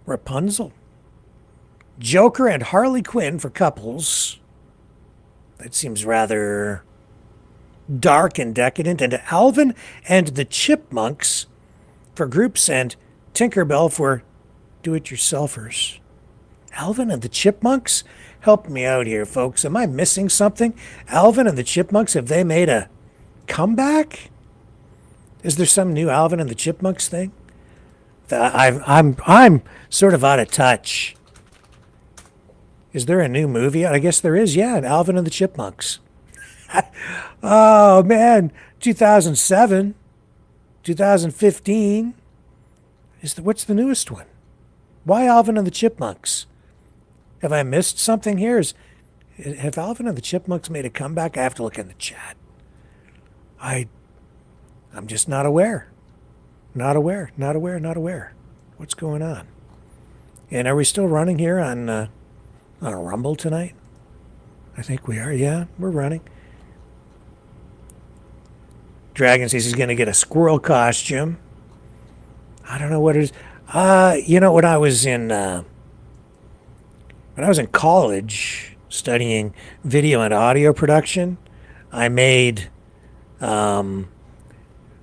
Rapunzel. Joker and Harley Quinn for couples. That seems rather dark and decadent. And Alvin and the Chipmunks for groups, and Tinkerbell for do-it-yourselfers. Alvin and the Chipmunks? Help me out here, folks. Am I missing something? Alvin and the Chipmunks, have they made a comeback? Is there some new Alvin and the Chipmunks thing? I'm sort of out of touch. Is there a new movie? I guess there is, yeah, Alvin and the Chipmunks. Oh, man. 2007, 2015. What's the newest one? Why Alvin and the Chipmunks? Have I missed something here? Have Alvin and the Chipmunks made a comeback? I have to look in the chat. I'm just not aware. Not aware. What's going on? And are we still running here on a Rumble tonight? I think we are. Yeah, we're running. Dragon says he's going to get a squirrel costume. I don't know what it is. When I was in college studying video and audio production, I made a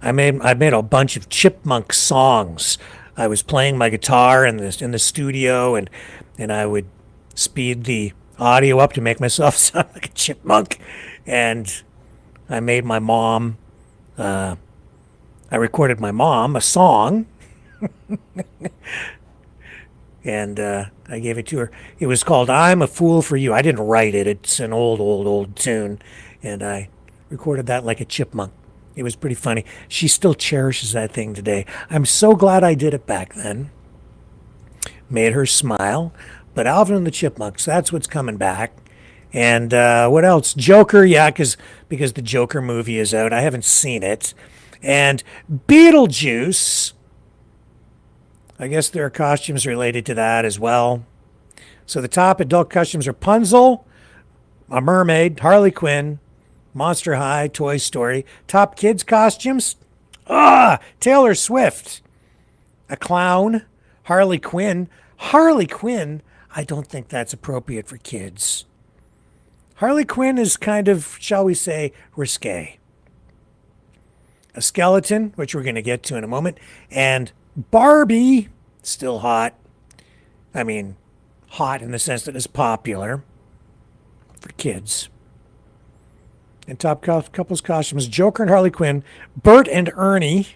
bunch of chipmunk songs. I was playing my guitar in the studio, and I would speed the audio up to make myself sound like a chipmunk. And I made my mom. I recorded my mom a song. And I gave it to her. It was called "I'm a Fool for You." I didn't write it. It's an old tune. And I recorded that like a chipmunk. It was pretty funny. She still cherishes that thing today. I'm so glad I did it back then. Made her smile. But Alvin and the Chipmunks, that's what's coming back. And what else? Joker, yeah, because the Joker movie is out. I haven't seen it. And Beetlejuice. I guess there are costumes related to that as well. So the top adult costumes are Rapunzel, a mermaid, Harley Quinn, Monster High, Toy Story. Top kids costumes? Taylor Swift, a clown, Harley Quinn. Harley Quinn, I don't think that's appropriate for kids. Harley Quinn is kind of, shall we say, risque. A skeleton, which we're going to get to in a moment, and Barbie, still hot. I mean, hot in the sense that it's popular for kids. And top couples costumes, Joker and Harley Quinn, Bert and Ernie,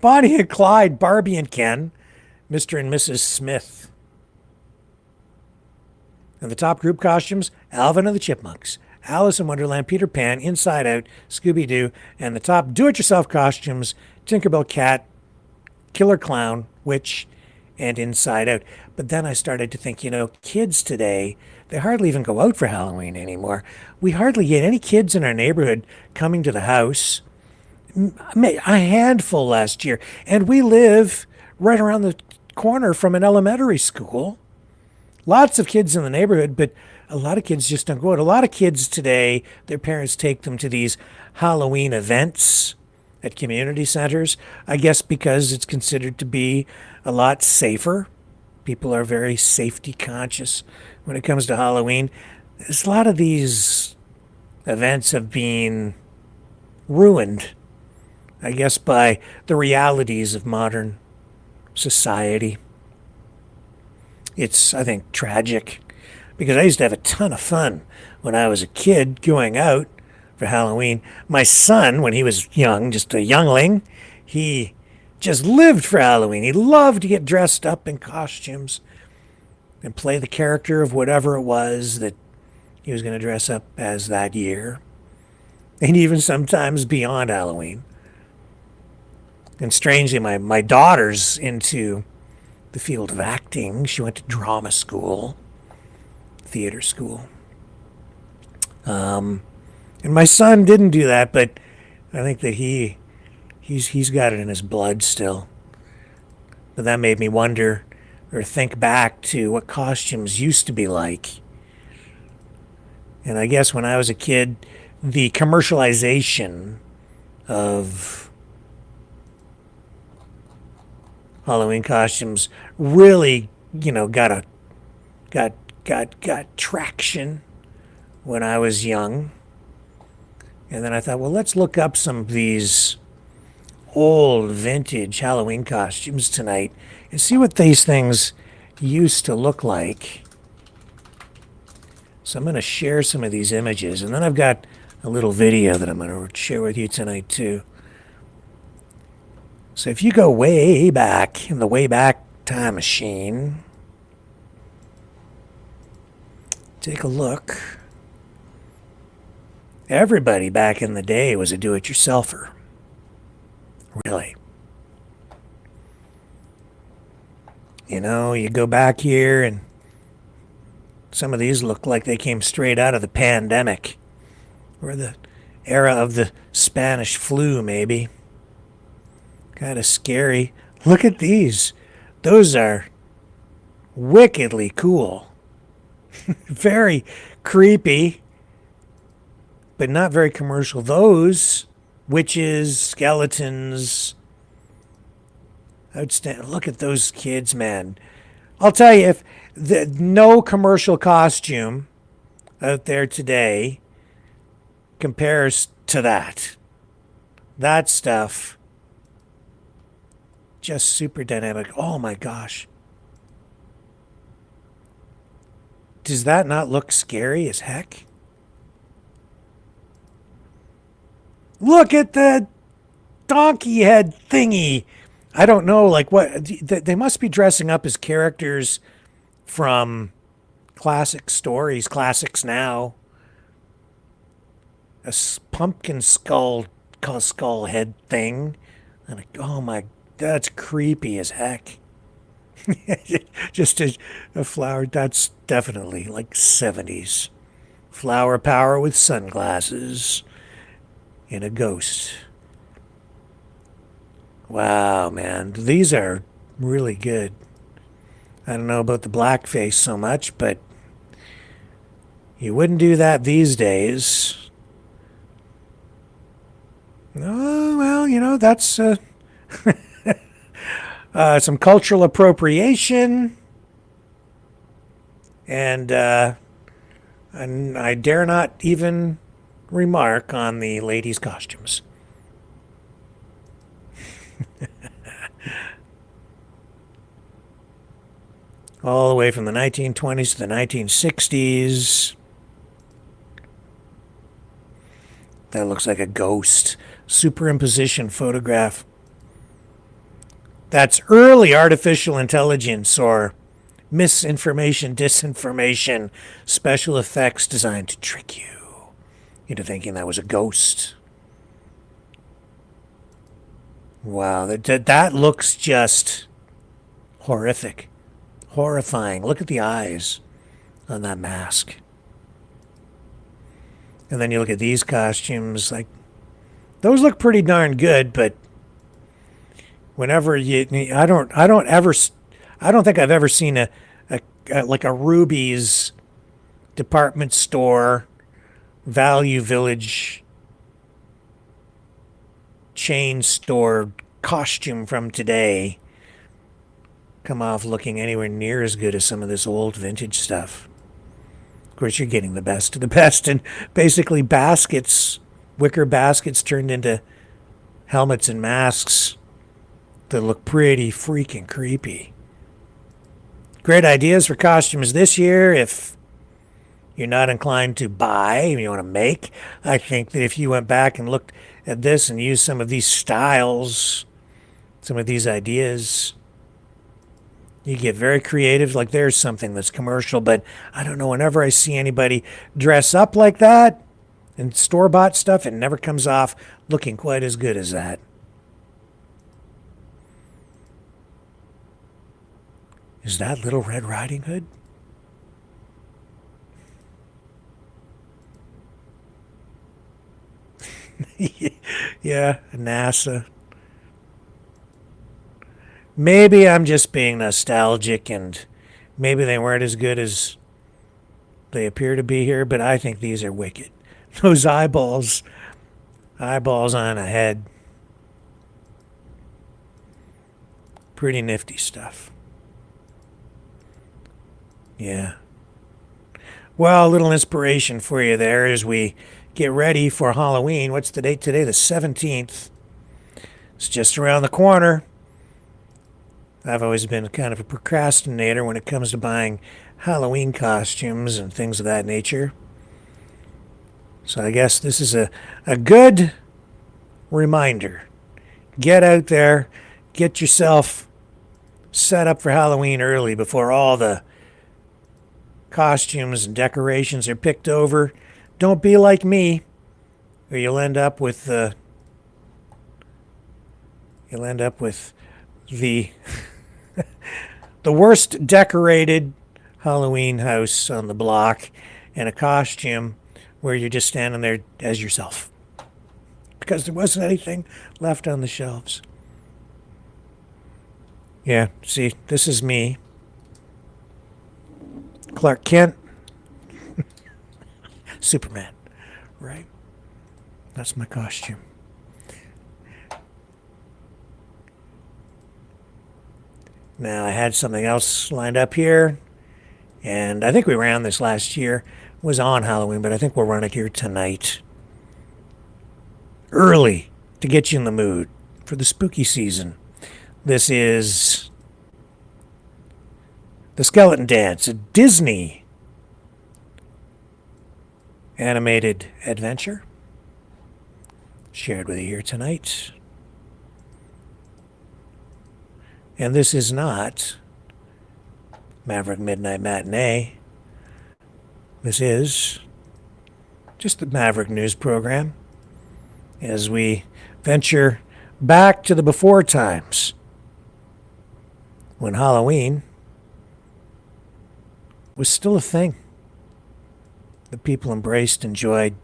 Bonnie and Clyde, Barbie and Ken, Mr. and Mrs. Smith. And the top group costumes, Alvin and the Chipmunks, Alice in Wonderland, Peter Pan, Inside Out, Scooby-Doo. And the top do-it-yourself costumes, Tinkerbell Cat, Killer Clown, Witch, and Inside Out. But then I started to think, kids today, they hardly even go out for Halloween anymore. We hardly get any kids in our neighborhood coming to the house. A handful last year. And we live right around the corner from an elementary school. Lots of kids in the neighborhood, but a lot of kids just don't go out. A lot of kids today, their parents take them to these Halloween events at community centers, I guess because it's considered to be a lot safer. People are very safety conscious when it comes to Halloween. There's a lot of these events have been ruined, I guess, by the realities of modern society. It's, I think, tragic because I used to have a ton of fun when I was a kid going out for Halloween. My son, when he was young, just a youngling, he just lived for Halloween. He loved to get dressed up in costumes and play the character of whatever it was that he was going to dress up as that year. And even sometimes beyond Halloween. And strangely, my daughter's into the field of acting. She went to drama school, theater school. And my son didn't do that, but I think that he's got it in his blood still. But that made me wonder or think back to what costumes used to be like. And I guess when I was a kid, the commercialization of Halloween costumes really, got traction when I was young. And then I thought, well, let's look up some of these old vintage Halloween costumes tonight and see what these things used to look like. So I'm going to share some of these images, and then I've got a little video that I'm going to share with you tonight too. So if you go way back in the Wayback Time Machine, take a look. Everybody back in the day was a do-it-yourselfer. Really. You go back here and some of these look like they came straight out of the pandemic or the era of the Spanish flu, maybe. Kind of scary. Look at these. Those are wickedly cool. Very creepy, but not very commercial. Those witches, skeletons. Outstanding. Look at those kids, man. I'll tell you, if no commercial costume out there today compares to that. That stuff, just super dynamic. Oh my gosh. Does that not look scary as heck? Look at the donkey head thingy. I don't know, what they must be dressing up as characters from classic stories, classics now. A pumpkin skull head thing. And oh my, that's creepy as heck. Just a flower, that's definitely like 70s. Flower power with sunglasses and a ghost. Wow, man. These are really good. I don't know about the blackface so much, but you wouldn't do that these days. Oh, well, that's some cultural appropriation. And I dare not even remark on the ladies' costumes. All the way from the 1920s to the 1960s. That looks like a ghost. Superimposition photograph. That's early artificial intelligence or misinformation, disinformation, special effects designed to trick you into thinking that was a ghost. Wow, that looks just Horrific. Horrifying. Look at the eyes on that mask. And then you look at these costumes, like, those look pretty darn good, but whenever I don't think I've ever seen a like a Ruby's department store, Value Village chain store costume from today come off looking anywhere near as good as some of this old vintage stuff. Of course, you're getting the best of the best, and basically baskets, wicker baskets turned into helmets and masks that look pretty freaking creepy. Great ideas for costumes this year. If you're not inclined to buy, you want to make, I think that if you went back and looked at this and used some of these styles, some of these ideas, you get very creative. Like, there's something that's commercial, but I don't know, whenever I see anybody dress up like that and store-bought stuff, it never comes off looking quite as good as that. Is that Little Red Riding Hood? Yeah, NASA. Maybe I'm just being nostalgic, and maybe they weren't as good as they appear to be here, but I think these are wicked. Those eyeballs on a head. Pretty nifty stuff. Yeah. Well, a little inspiration for you there as we get ready for Halloween. What's the date today? The 17th. It's just around the corner. I've always been kind of a procrastinator when it comes to buying Halloween costumes and things of that nature. So I guess this is a good reminder. Get out there, get yourself set up for Halloween early before all the costumes and decorations are picked over. Don't be like me, or you'll end up with the the worst decorated Halloween house on the block, and a costume where you're just standing there as yourself because there wasn't anything left on the shelves. Yeah, see, this is me. Clark Kent. Superman, right? That's my costume. Now, I had something else lined up here, and I think we ran this last year. It was on Halloween, but I think we'll run it here tonight. Early, to get you in the mood for the spooky season. This is The Skeleton Dance, a Disney animated adventure shared with you here tonight. And this is not Maverick Midnight Matinee. This is just the Maverick News program as we venture back to the before times when Halloween was still a thing that people embraced, enjoyed.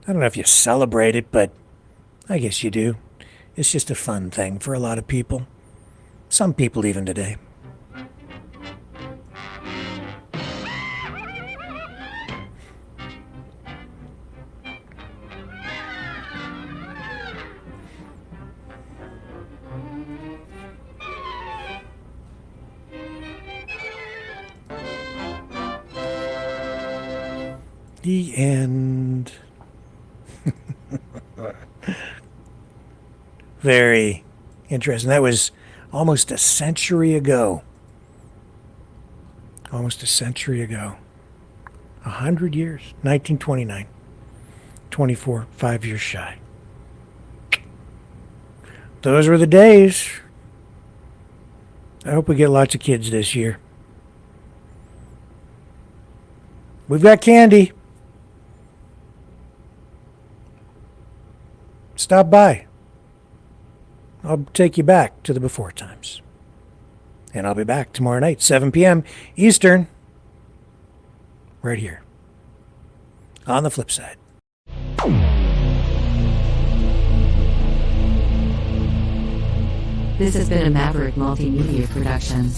I don't know if you celebrate it, but I guess you do. It's just a fun thing for a lot of people. Some people even today. The end. Very interesting. That was almost a century ago. Almost a century ago. 100 years. 1929. 24, 5 years shy. Those were the days. I hope we get lots of kids this year. We've got candy. Stop by. I'll take you back to the before times. And I'll be back tomorrow night, 7 p.m. Eastern, right here on the flip side. This has been a Maverick Multimedia production.